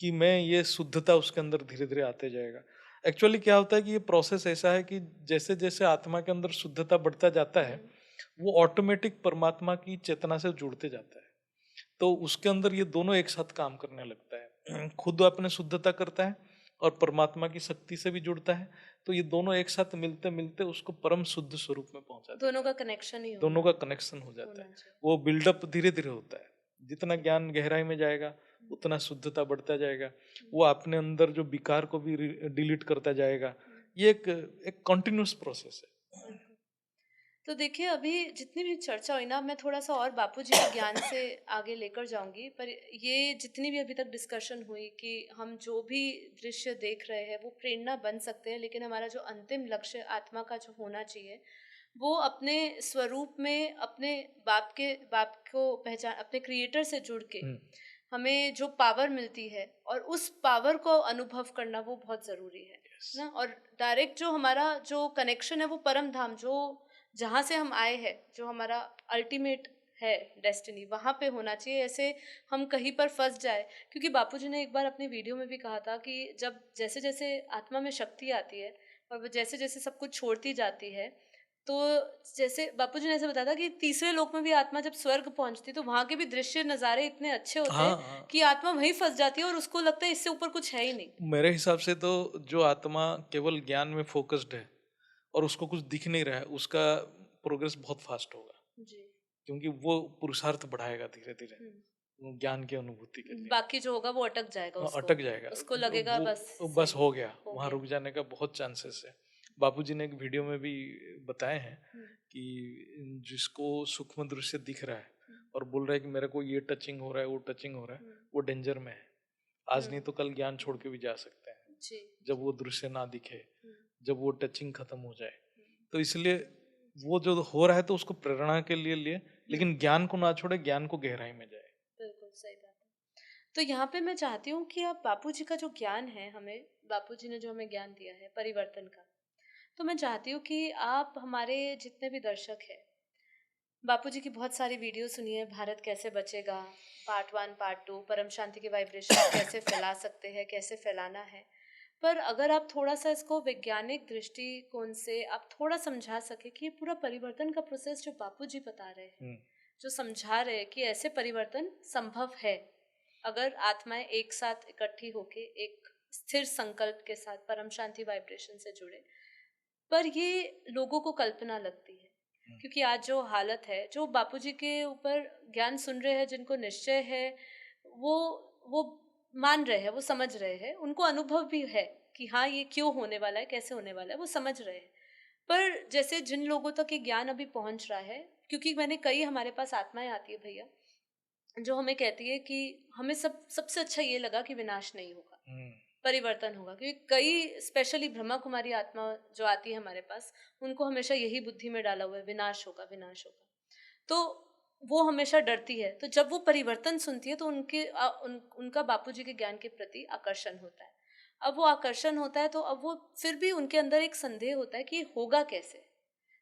कि मैं, ये शुद्धता उसके अंदर धीरे धीरे आते जाएगा। एक्चुअली क्या होता है कि ये प्रोसेस ऐसा है कि जैसे जैसे आत्मा के अंदर शुद्धता बढ़ता जाता है वो ऑटोमेटिक परमात्मा की चेतना से जुड़ते जाता है, तो उसके अंदर ये दोनों एक साथ काम करने लगता है। खुद अपने शुद्धता करता है और परमात्मा की शक्ति से भी जुड़ता है, तो ये दोनों एक साथ मिलते मिलते उसको परम शुद्ध स्वरूप में पहुंचा देता है। दोनों का कनेक्शन ही दोनों का कनेक्शन हो जाता है, वो बिल्डअप धीरे धीरे होता है। जितना ज्ञान गहराई में जाएगा उतना शुद्धता बढ़ता जाएगा, वो अपने अंदर जो विकार को भी डिलीट करता जाएगा। ये एक कंटिन्यूस प्रोसेस है। तो देखिए, अभी जितनी भी चर्चा हुई ना, मैं थोड़ा सा और बापूजी के ज्ञान से आगे लेकर जाऊंगी, पर ये जितनी भी अभी तक डिस्कशन हुई कि हम जो भी दृश्य देख रहे हैं वो प्रेरणा बन सकते हैं, लेकिन हमारा जो अंतिम लक्ष्य आत्मा का जो होना चाहिए वो अपने स्वरूप में अपने बाप को पहचान, अपने क्रिएटर से जुड़ के हमें जो पावर मिलती है और उस पावर को अनुभव करना वो बहुत ज़रूरी है ना। और डायरेक्ट जो हमारा जो कनेक्शन है वो परम धाम, जो जहाँ से हम आए हैं, जो हमारा अल्टीमेट है डेस्टिनी वहां पे होना चाहिए, ऐसे हम कहीं पर फंस जाए। क्योंकि बापूजी ने एक बार अपनी वीडियो में भी कहा था कि जब जैसे जैसे आत्मा में शक्ति आती है और वो जैसे जैसे सब कुछ छोड़ती जाती है, तो जैसे बापूजी ने ऐसे बताया था कि तीसरे लोक में भी आत्मा जब स्वर्ग पहुंचती है तो वहां के भी दृश्य नज़ारे इतने अच्छे होते हाँ हैं हाँ, कि आत्मा वहीं फंस जाती है और उसको लगता है इससे ऊपर कुछ है ही नहीं। मेरे हिसाब से तो जो आत्मा केवल ज्ञान में फोकस्ड है और उसको कुछ दिख नहीं रहा है, उसका प्रोग्रेस बहुत फास्ट होगा, जी। क्योंकि वो पुरुषार्थ बढ़ाएगा धीरे धीरे हम्म। ज्ञान की अनुभूति के लिए। बाकी जो होगा वो अटक जाएगा, उसको अटक जाएगा, उसको लगेगा बस वो बस सही हो गया, हो वहां गया। रुक जाने का बहुत चांसेस है। बापूजी ने एक वीडियो में भी बताए हैं हम्म, कि जिसको सूक्ष्म दृश्य दिख रहा है हम्म, और बोल रहा है कि मेरे को ये टचिंग हो रहा है, वो टचिंग हो रहा है, हम्म, वो डेंजर में है। आज नहीं तो कल ज्ञान छोड़ के भी जा सकते हैं, जी। जब वो दृश्य ना दिखे, हम्म, जब वो टचिंग खत्म हो जाए। हम्म, तो इसलिए वो जो हो रहा है तो उसको प्रेरणा के लिए, लेकिन ज्ञान को ना छोड़े, ज्ञान को गहराई में जाए। बिल्कुल सही बात है। तो यहाँ पे मैं चाहती हूँ कि अब बापूजी का जो ज्ञान है, हमें बापूजी ने जो हमें ज्ञान दिया है परिवर्तन का, तो मैं चाहती हूँ कि आप हमारे जितने भी दर्शक हैं, बापूजी की बहुत सारी वीडियो सुनिए, भारत कैसे बचेगा, पार्ट 1 पार्ट 2, परम शांति के वाइब्रेशंस कैसे फैला सकते हैं, कैसे फैलाना है। पर अगर आप थोड़ा सा इसको वैज्ञानिक दृष्टिकोण से आप थोड़ा समझा सके कि ये पूरा परिवर्तन का प्रोसेस जो बापूजी बता रहे हैं, हम्म, जो समझा रहे हैं कि ऐसे परिवर्तन संभव है अगर आत्माएं एक साथ इकट्ठी होके एक स्थिर संकल्प के साथ परम शांति वाइब्रेशन से जुड़े। पर ये लोगों को कल्पना लगती है, हम्म, क्योंकि आज जो हालत है, जो बापूजी के ऊपर ज्ञान सुन रहे हैं, जिनको निश्चय है, वो वो मान रहे हैं, वो समझ रहे हैं, उनको अनुभव भी है कि हाँ ये क्यों होने वाला है, कैसे होने वाला है, वो समझ रहे हैं। पर जैसे जिन लोगों तक ये ज्ञान अभी पहुंच रहा है, क्योंकि मैंने कई हमारे पास आत्माएं आती है भैया, जो हमें कहती है कि हमें सबसे अच्छा ये लगा कि विनाश नहीं होगा, हम्म, परिवर्तन होगा। क्योंकि कई स्पेशली ब्रह्मा कुमारी आत्मा जो आती है हमारे पास, उनको हमेशा यही बुद्धि में डाला हुआ है, विनाश होगा, विनाश होगा। तो वो हमेशा डरती है, तो जब वो परिवर्तन सुनती है तो उनका बापूजी के ज्ञान के प्रति आकर्षण होता है। अब वो आकर्षण होता है तो अब वो फिर भी उनके अंदर एक संदेह होता है कि ये होगा कैसे।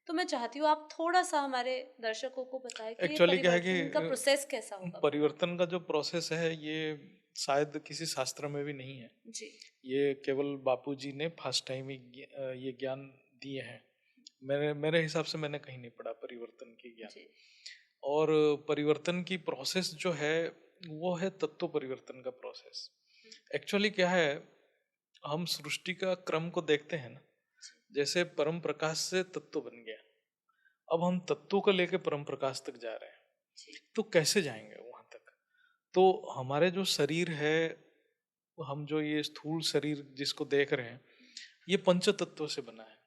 तो मैं चाहती हूँ आप थोड़ा सा हमारे दर्शकों को बताएं कि ये एक्चुअली क्या है कि परिवर्तन का प्रोसेस कैसा होगा। परिवर्तन का जो प्रोसेस है ये शायद किसी शास्त्र में भी नहीं है। जी। ये केवल बापूजी ने फर्स्ट टाइम ही ये ज्ञान दिए हैं। मेरे मेरे हिसाब से मैंने कहीं नहीं पढ़ा परिवर्तन की ज्ञान। जी। और परिवर्तन की प्रोसेस जो है वो है तत्व परिवर्तन का प्रोसेस। एक्चुअली क्या है, हम सृष्टि का क्रम को देखते हैं ना, जैसे परम प्रकाश से तत्व बन गया, अब हम तत्वों को लेके परम प्रकाश तक जा रहे हैं, तो कैसे जाएंगे वहां तक? तो हमारे जो शरीर है, हम जो ये स्थूल शरीर जिसको देख रहे हैं, ये पंच तत्वों से बना है।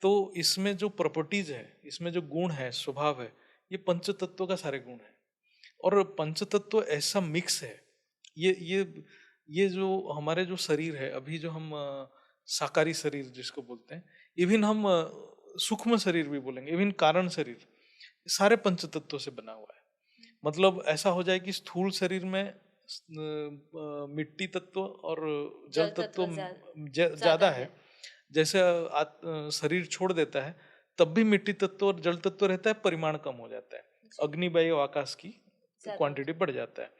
तो इसमें जो प्रॉपर्टीज है, इसमें जो गुण है, स्वभाव है, ये पंच तत्वों का सारे गुण है। और पंच तत्व ऐसा मिक्स है, ये ये ये जो हमारे जो शरीर है, अभी जो हम साकारी शरीर जिसको बोलते हैं, इवन हम सूक्ष्म शरीर भी बोलेंगे, इवन कारण शरीर, सारे पंच तत्वों से बना हुआ है। मतलब ऐसा हो जाए कि स्थूल शरीर में मिट्टी तत्व और जल जल तत्व तत्व ज्यादा है। जैसे शरीर छोड़ देता है तब भी मिट्टी तत्व और जल तत्व रहता है, परिमाण कम हो जाता है, अग्नि वायु आकाश की क्वांटिटी बढ़ जाता है।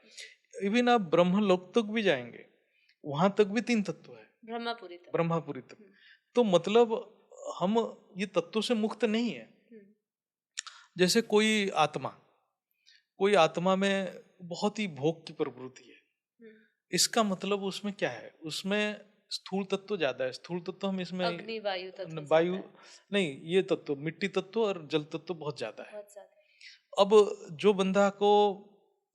इवन आप ब्रह्म लोक तक भी जाएंगे, वहां तक भी तीन तत्व है, ब्रह्मापुरी तक। तो मतलब हम ये तत्वों से मुक्त नहीं है। जैसे कोई आत्मा में बहुत ही भोग की प्रवृत्ति है, इसका मतलब उसमें क्या है, उसमें स्थूल तत्व ज्यादा है। स्थूल तत्व हम इसमें अग्नि वायु तत्व वायु नहीं, ये तत्व मिट्टी तत्व और जल तत्व बहुत ज्यादा है। अब जो बंदा को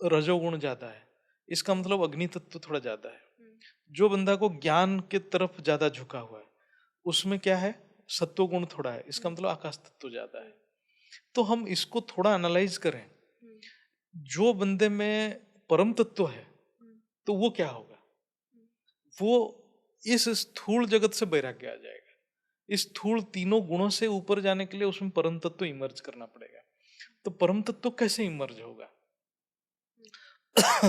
रजोगुण ज्यादा है, इसका मतलब अग्नि तत्व थोड़ा ज्यादा है। जो बंदा को ज्ञान के तरफ ज्यादा झुका हुआ है, उसमें क्या है, सत्व गुण थोड़ा है, इसका मतलब आकाश तत्व ज्यादा है। तो हम इसको थोड़ा एनालाइज करें, जो बंदे में परम तत्व है तो वो क्या होगा, वो इस स्थूल जगत से वैराग्य आ जाएगा। इस स्थूल तीनों गुणों से ऊपर जाने के लिए उसमें परम तत्व इमर्ज करना पड़ेगा। तो परम तत्व कैसे इमर्ज होगा?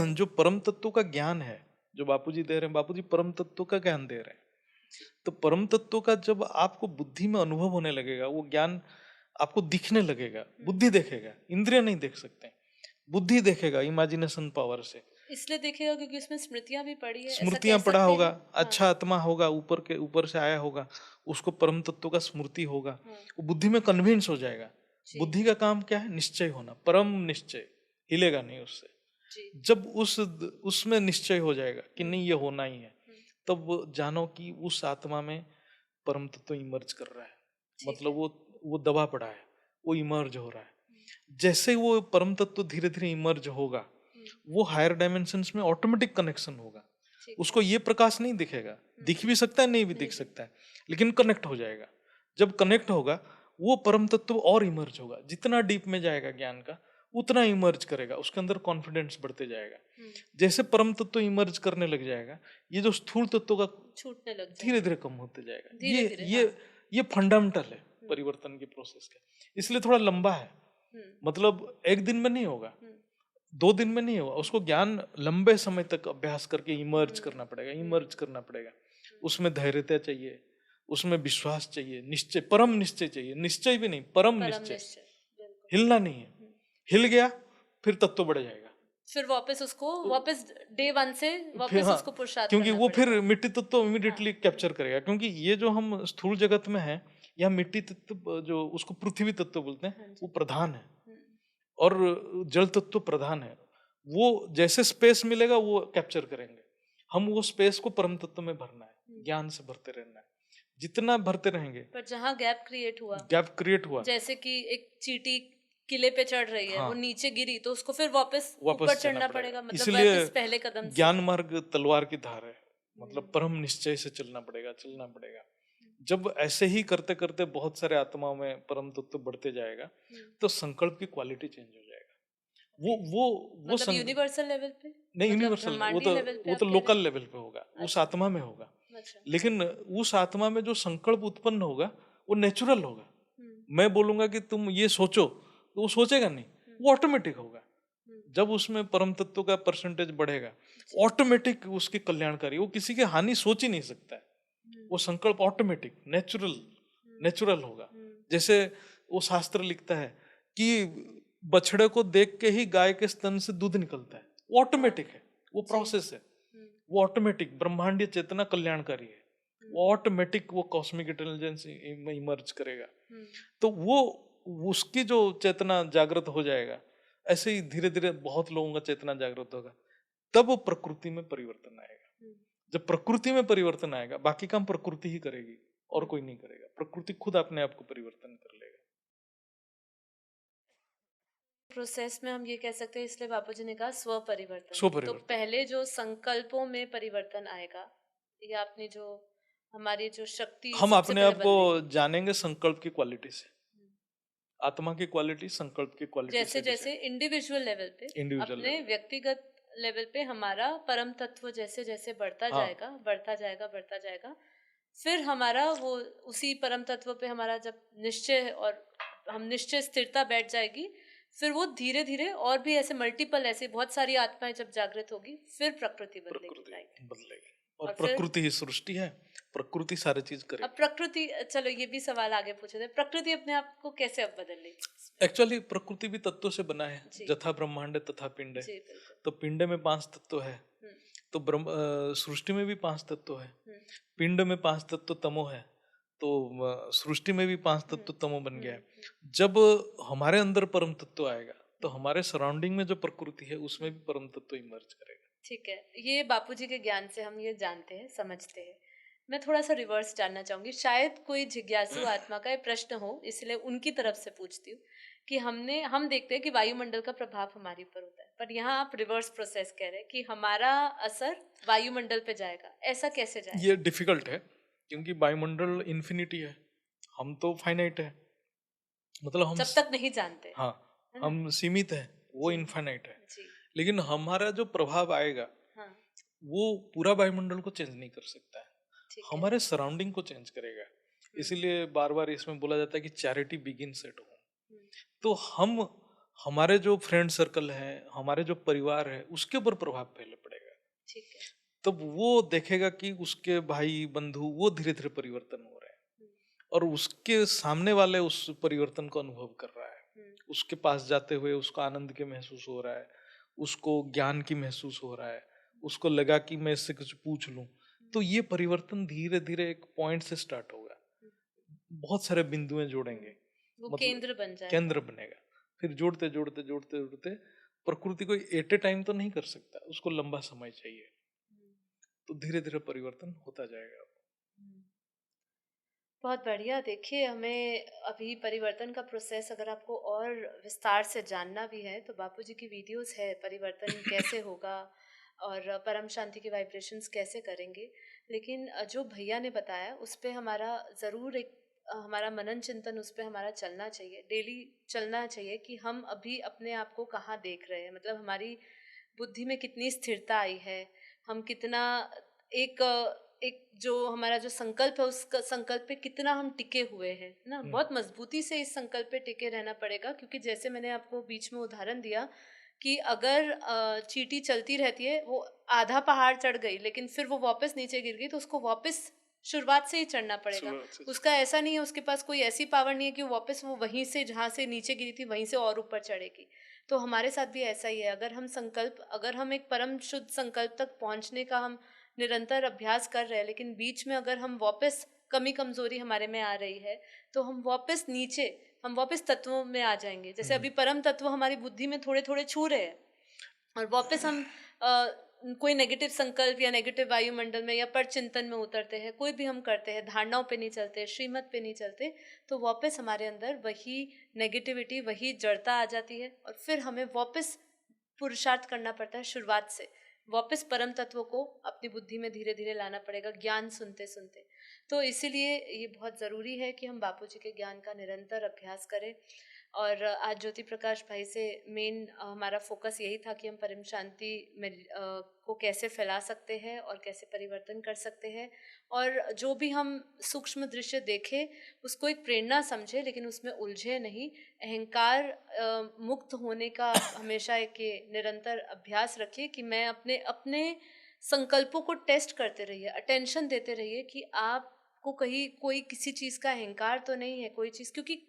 जो परम तत्व का ज्ञान है, जो बापूजी दे रहे हैं, बापूजी परम तत्व का ज्ञान दे रहे हैं। तो परम तत्व का जब आपको बुद्धि में अनुभव होने लगेगा, वो ज्ञान आपको दिखने लगेगा, बुद्धि देखेगा, इंद्रिय नहीं देख सकते। बुद्धि देखेगा इमेजिनेशन पावर से, इसलिए देखेगा क्योंकि उसमें स्मृतियां भी पड़ी है, ऐसा स्मृतियां कह पढ़ा सकते होगा, हैं। हाँ, अच्छा आत्मा होगा, ऊपर से आया होगा, उसको परम तत्व का स्मृति होगा, हाँ, वो बुद्धि में कन्विंस हो जाएगा। जी, बुद्धि का काम क्या है? निश्चय होना, परम निश्चय, हिलेगा नहीं उससे। जी, जब उसमें निश्चय हो जाएगा कि नहीं ये होना ही है, हम्म, तब जानो कि उस आत्मा में परम तत्व इमर्ज कर रहा है, ठीक मतलब है, वो दबा पड़ा है, वो इमर्ज हो रहा है। हम्म, जैसे ही वो परम तत्व धीरे धीरे इमर्ज होगा, हम्म, वो हायर डायमेंशंस में ऑटोमेटिक कनेक्शन होगा। ठीक है, उसको ये प्रकाश नहीं दिखेगा, दिख भी सकता है, नहीं भी दिख सकता है, लेकिन कनेक्ट हो जाएगा। जब कनेक्ट होगा, वो परम तत्व और इमर्ज होगा। जितना डीप में जाएगा ज्ञान का, उतना इमर्ज करेगा, उसके अंदर कॉन्फिडेंस बढ़ते जाएगा। हम्म, जैसे परम तत्व इमर्ज करने लग जाएगा, ये जो स्थूल तत्व का छूटने लग धीरे जाएंगे, धीरे कम होते जाएगा। धीरे ये धीरे, ये हाँ, ये फंडामेंटल है परिवर्तन की प्रोसेस का, इसलिए थोड़ा लंबा है। मतलब एक दिन में नहीं होगा, 2 दिन में नहीं होगा, उसको ज्ञान लंबे समय तक अभ्यास करके इमर्ज करना पड़ेगा, इमर्ज करना पड़ेगा। उसमें धैर्यता चाहिए, उसमें विश्वास चाहिए, निश्चय, परम निश्चय चाहिए, निश्चय भी नहीं, परम परम निश्चय। निश्चय, बिल्कुल, हिलना नहीं है, हिल गया फिर तत्व बढ़ जाएगा। फिर वापस उसको वापस डे वन से फिर वापस हाँ, उसको पुरुषार्थ क्योंकि करना वो फिर पड़ेगा। मिट्टी तत्व हाँ, इमीडिएटली कैप्चर करेगा, क्योंकि ये जो हम स्थूल जगत में है, या मिट्टी तत्व जो उसको पृथ्वी तत्व बोलते हाँ हैं, जी, वो प्रधान है, हम्म, और जल तत्व प्रधान है। वो जैसे स्पेस मिलेगा वो कैप्चर करेंगे। हम वो स्पेस को परम तत्व में भरना है, ज्ञान से भरते रहना है। जितना भरते रहेंगे, पर जहाँ गैप क्रिएट हुआ, गैप क्रिएट हुआ, जैसे कि एक चींटी किले पे चढ़ रही है, हाँ, वो नीचे गिरी तो उसको फिर वापस ऊपर वापस चलना चढ़ना पड़ेगा। पड़ेगा, मतलब इसलिए वापस पहले कदम से। ज्ञान मार्ग तलवार की धार है, मतलब परम निश्चय से चलना पड़ेगा, चलना पड़ेगा। जब ऐसे ही करते करते बहुत सारे आत्माओं में परम तत्व बढ़ते जाएगा, तो संकल्प की क्वालिटी चेंज हो जाएगा। वो मतलब यूनिवर्सल लेवल पे, नहीं, मतलब यूनिवर्सल नहीं, ब्रह्मांडीय लेवल पे वो आप तो कह रहे लोकल हैं? लेवल पे होगा, उस अच्छा, आत्मा में होगा। अच्छा, लेकिन उस आत्मा में जो संकल्प उत्पन्न होगा, वो नेचुरल होगा। हम्म, मैं बोलूंगा कि तुम ये सोचो, तो वो सोचेगा नहीं, वो ऑटोमेटिक होगा। जब उसमें परम तत्व का परसेंटेज बढ़ेगा, ऑटोमेटिक उसकी कल्याणकारी, वो किसी की हानि सोच ही नहीं सकता है। वो संकल्प ऑटोमेटिक नेचुरल नेचुरल होगा। जैसे वो शास्त्र लिखता है कि बछड़े को देख के ही गाय के स्तन से दूध निकलता है, वो ऑटोमेटिक है, वो प्रोसेस है, वो ऑटोमेटिक ब्रह्मांडीय चेतना कल्याणकारी है, वो ऑटोमेटिक वो कॉस्मिक इंटेलिजेंस में इमर्ज करेगा। तो वो उसकी जो चेतना जागृत हो जाएगा, ऐसे ही धीरे धीरे बहुत लोगों का चेतना जागृत होगा, तब वो प्रकृति में परिवर्तन आएगा। जब प्रकृति में परिवर्तन आएगा, बाकी काम प्रकृति ही करेगी और कोई नहीं करेगा, प्रकृति खुद अपने आप को परिवर्तन कर लेगा। प्रोसेस में हम ये कह सकते हैं, इसलिए बापूजी ने कहा स्व परिवर्तन। स्व तो परिवर्तन, पहले जो संकल्पों में परिवर्तन आएगा, या अपनी जो हमारी जो शक्ति हम सबसे अपने पहले आप को बदलेगी। जानेंगे संकल्प की क्वालिटी से। आत्मा की क्वालिटी संकल्प की क्वालिटी जैसे से जैसे इंडिविजुअल लेवल पे, इंडिविजुअल अपने लेवल, व्यक्तिगत लेवल पे हमारा परम तत्व जैसे जैसे बढ़ता हाँ, जाएगा, बढ़ता जाएगा, बढ़ता जाएगा, फिर हमारा वो उसी परम तत्व पे हमारा जब निश्चय और हम निश्चय स्थिरता बैठ जाएगी, फिर वो धीरे धीरे और भी ऐसे मल्टीपल ऐसे बहुत सारी आत्माएं जब जागृत होगी, फिर प्रकृति बदलेगी, प्रकृति राइट? बदलेगी। और और फिर प्रकृति ही सृष्टि है, प्रकृति सारी चीज अब करेगी। प्रकृति, चलो ये भी सवाल आगे पूछे थे, प्रकृति अपने आप को कैसे अब बदल लेगी? एक्चुअली प्रकृति भी तत्वों से बना है, जी, जथा ब्रह्मांड तथा पिंड है। जी, बिल्कुल। तो पिंड में 5 तत्व है, हम्म, तो सृष्टि में भी 5 तत्व है। हम्म, पिंड में 5 तत्व तमो है, तो सृष्टि में भी 5 तत्व तमो बन गया है। जब हमारे अंदर परम तत्व आएगा, तो हमारे सराउंडिंग में जो प्रकृति है उसमें भी परम तत्व इमर्ज करेगा। ठीक है, ये बापूजी के ज्ञान से हम ये जानते हैं, समझते हैं। मैं थोड़ा सा रिवर्स जानना चाहूंगी, शायद कोई जिज्ञासु आत्मा का ये प्रश्न हो, इसलिए उनकी तरफ से पूछती हूँ कि हम देखते हैं कि वायुमंडल का प्रभाव हमारे ऊपर होता है, पर यहाँ आप रिवर्स प्रोसेस कह रहे हैं कि हमारा असर वायुमंडल पे जाएगा, ऐसा कैसे जाएगा? ये डिफिकल्ट है, क्योंकि वायुमंडल इन्फिनिटी है, हम तो फाइनाइट है। मतलब जब तक नहीं जानते, हाँ, है ना? हम सीमित है, वो जी, इनफाइनाइट है। जी, लेकिन हमारा जो प्रभाव आएगा, हाँ, वो पूरा वायुमंडल को चेंज नहीं कर सकता है, ठीक है, हमारे सराउंडिंग को चेंज करेगा। इसीलिए बार बार इसमें बोला जाता है कि चैरिटी बिगिंस एट होम। तो हम, हमारे जो फ्रेंड सर्कल है, हमारे जो परिवार है, उसके ऊपर प्रभाव पहले पड़ेगा। ठीक है, तब वो देखेगा कि उसके भाई बंधु वो धीरे धीरे परिवर्तन हो रहे हैं, और उसके सामने वाले उस परिवर्तन को अनुभव कर रहा है, उसके पास जाते हुए उसको आनंद के महसूस हो रहा है, उसको ज्ञान की महसूस हो रहा है, उसको लगा कि मैं इससे कुछ पूछ लूं, तो ये परिवर्तन धीरे धीरे एक पॉइंट से स्टार्ट होगा, बहुत सारे बिंदुएं जोड़ेंगे, वो मतलब केंद्र बन जाएगा। केंद्र बनेगा। फिर जोड़ते जोड़ते जोड़ते जोड़ते प्रकृति को एट ए टाइम तो नहीं कर सकता, उसको लंबा समय चाहिए, तो धीरे धीरे परिवर्तन होता जाएगा। बहुत बढ़िया। देखिए, हमें अभी परिवर्तन का प्रोसेस अगर आपको और विस्तार से जानना भी है तो बापूजी की वीडियोस है, परिवर्तन कैसे होगा और परम शांति की वाइब्रेशंस कैसे करेंगे। लेकिन जो भैया ने बताया उस पे हमारा ज़रूर एक हमारा मनन चिंतन उस पे हमारा चलना चाहिए, डेली चलना चाहिए कि हम अभी अपने आप को कहाँ देख रहे हैं, मतलब हमारी बुद्धि में कितनी स्थिरता आई है, हम कितना एक एक जो हमारा जो संकल्प है उस संकल्प पे कितना हम टिके हुए हैं ना। बहुत मजबूती से इस संकल्प पे टिके रहना पड़ेगा, क्योंकि जैसे मैंने आपको बीच में उदाहरण दिया कि अगर चींटी चलती रहती है, वो आधा पहाड़ चढ़ गई लेकिन फिर वो वापस नीचे गिर गई, तो उसको वापस शुरुआत से ही चढ़ना पड़ेगा। उसका ऐसा नहीं है, उसके पास कोई ऐसी पावर नहीं है कि वापस वो वहीं से जहाँ से नीचे गिरी थी वहीं से और ऊपर चढ़ेगी। तो हमारे साथ भी ऐसा ही है, अगर हम एक परम शुद्ध संकल्प तक पहुँचने का हम निरंतर अभ्यास कर रहे हैं, लेकिन बीच में अगर हम वापस कमी कमजोरी हमारे में आ रही है तो हम वापस तत्वों में आ जाएंगे। जैसे अभी परम तत्व हमारी बुद्धि में थोड़े थोड़े छू रहे हैं और वापस हम कोई नेगेटिव संकल्प या नेगेटिव वायुमंडल में या पर चिंतन में उतरते हैं, कोई भी हम करते हैं, धारणाओं पे नहीं चलते, श्रीमत पे नहीं चलते, तो वापस हमारे अंदर वही नेगेटिविटी, वही जड़ता आ जाती है और फिर हमें वापस पुरुषार्थ करना पड़ता है शुरुआत से, वापस परम तत्वों को अपनी बुद्धि में धीरे धीरे लाना पड़ेगा ज्ञान सुनते सुनते। तो इसीलिए ये बहुत ज़रूरी है कि हम बापूजी के ज्ञान का निरंतर अभ्यास करें। और आज ज्योति प्रकाश भाई से मेन हमारा फोकस यही था कि हम परम शांति में को कैसे फैला सकते हैं और कैसे परिवर्तन कर सकते हैं, और जो भी हम सूक्ष्म दृश्य देखें उसको एक प्रेरणा समझे, लेकिन उसमें उलझे नहीं। अहंकार मुक्त होने का हमेशा एक ये निरंतर अभ्यास रखिए कि मैं अपने अपने संकल्पों को टेस्ट करते रहिए, अटेंशन देते रहिए कि आपको कहीं कोई किसी चीज़ का अहंकार तो नहीं है, कोई चीज़, क्योंकि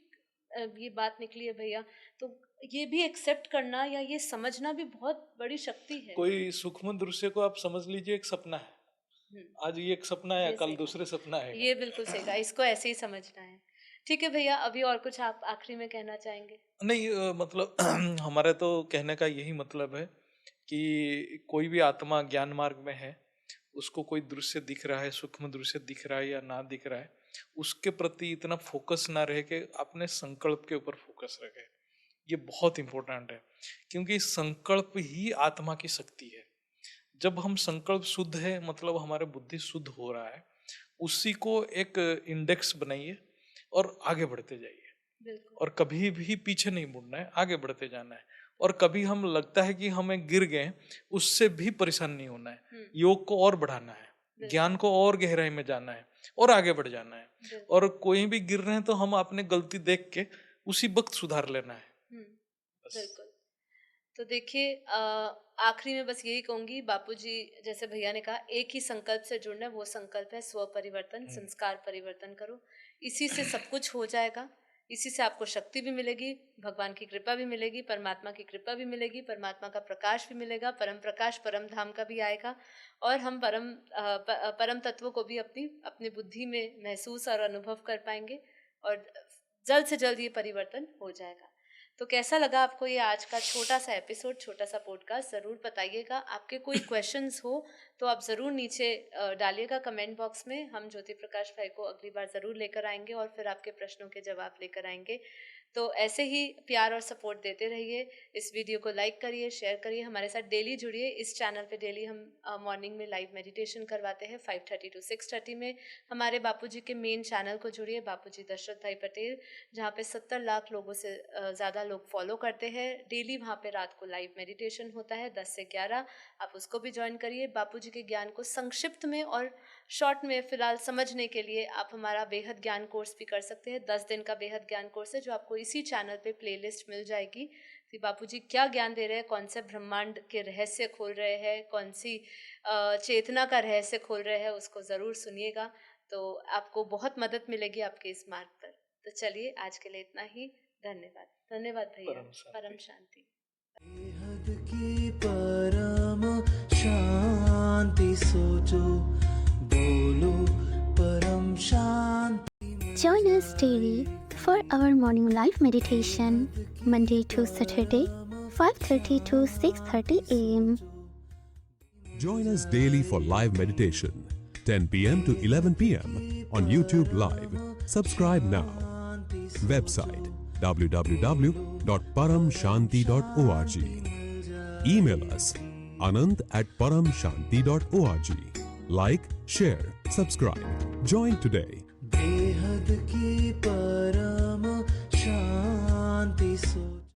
ये बात निकली है भैया, तो ये भी एक्सेप्ट करना या ये समझना भी बहुत बड़ी शक्ति है। कोई सूक्ष्म दृश्य को आप समझ लीजिए एक सपना है, आज ये एक सपना है, ये कल सही दूसरे सपना है। कहा, ये बिल्कुल सही कहा, इसको ऐसे ही समझना है। ठीक है भैया, अभी और कुछ आप आखिरी में कहना चाहेंगे? नहीं, मतलब हमारे तो कहने का यही मतलब है कि कोई भी आत्मा ज्ञान मार्ग में है, उसको कोई दृश्य दिख रहा है, सूक्ष्म दृश्य दिख रहा है या ना दिख रहा है, उसके प्रति इतना फोकस ना रहे कि अपने संकल्प के ऊपर फोकस रखे। ये बहुत इंपॉर्टेंट है, क्योंकि संकल्प ही आत्मा की शक्ति है। जब हम संकल्प शुद्ध है, मतलब हमारे बुद्धि शुद्ध हो रहा है, उसी को एक इंडेक्स बनाइए और आगे बढ़ते जाइए। और कभी भी पीछे नहीं मुड़ना है, आगे बढ़ते जाना है। और कभी हम लगता है कि हमें गिर गए, उससे भी परेशान नहीं होना है, योग को और बढ़ाना है, ज्ञान को और गहराई में जाना है और आगे बढ़ जाना है। और कोई भी गिर रहे हैं तो हम अपने गलती देख के उसी वक्त सुधार लेना है। बिल्कुल। तो देखिए, आखिरी में बस यही कहूंगी, बापूजी जैसे भैया ने कहा, एक ही संकल्प से जुड़ना है, वो संकल्प है स्व परिवर्तन, संस्कार परिवर्तन करो। इसी से सब कुछ हो जाएगा, इसी से आपको शक्ति भी मिलेगी, भगवान की कृपा भी मिलेगी, परमात्मा की कृपा भी मिलेगी, परमात्मा का प्रकाश भी मिलेगा, परम प्रकाश परम धाम का भी आएगा, और हम परम तत्वों को भी अपनी अपनी बुद्धि में महसूस और अनुभव कर पाएंगे, और जल्द से जल्द ये परिवर्तन हो जाएगा। तो कैसा लगा आपको ये आज का छोटा सा एपिसोड, छोटा सा पॉडकास्ट? ज़रूर बताइएगा। आपके कोई क्वेश्चंस हो तो आप ज़रूर नीचे डालिएगा कमेंट बॉक्स में। हम ज्योति प्रकाश भाई को अगली बार ज़रूर लेकर आएंगे और फिर आपके प्रश्नों के जवाब लेकर आएंगे। तो ऐसे ही प्यार और सपोर्ट देते रहिए। इस वीडियो को लाइक करिए, शेयर करिए, हमारे साथ डेली जुड़िए। इस चैनल पे डेली हम मॉर्निंग में लाइव मेडिटेशन करवाते हैं 5:30 to 6:30 में। हमारे बापूजी के मेन चैनल को जुड़िए, बापूजी दशरथ भाई पटेल, जहाँ पे 70 लाख लोगों से ज़्यादा लोग फॉलो करते हैं। डेली वहाँ पे रात को लाइव मेडिटेशन होता है 10 से 11, आप उसको भी ज्वाइन करिए। बापूजी के ज्ञान को संक्षिप्त में और शॉर्ट में फिलहाल समझने के लिए आप हमारा बेहद ज्ञान कोर्स भी कर सकते हैं। 10 दिन का बेहद ज्ञान कोर्स है, जो आपको इसी चैनल पे प्लेलिस्ट मिल जाएगी कि बापूजी क्या ज्ञान दे रहे हैं, कौन से ब्रह्मांड के रहस्य खोल रहे हैं, कौन सी चेतना का रहस्य खोल रहे हैं, उसको ज़रूर सुनिएगा। तो आपको बहुत मदद मिलेगी आपके इस मार्ग पर। तो चलिए, आज के लिए इतना ही। धन्यवाद, धन्यवाद भैया। परम शांति। परम शांति। बेहद की परम शांति सोचो, बोलो परम शांति। Join us daily for our morning live meditation, Monday to Saturday, 5:30 to 6:30 a.m. Join us daily for live meditation, 10 p.m. to 11 p.m. on YouTube Live. Subscribe now. Website www.paramshanti.org. Email us anant@paramshanti.org. Like, share, subscribe. Join today. बेहद की परम शांति सोचो।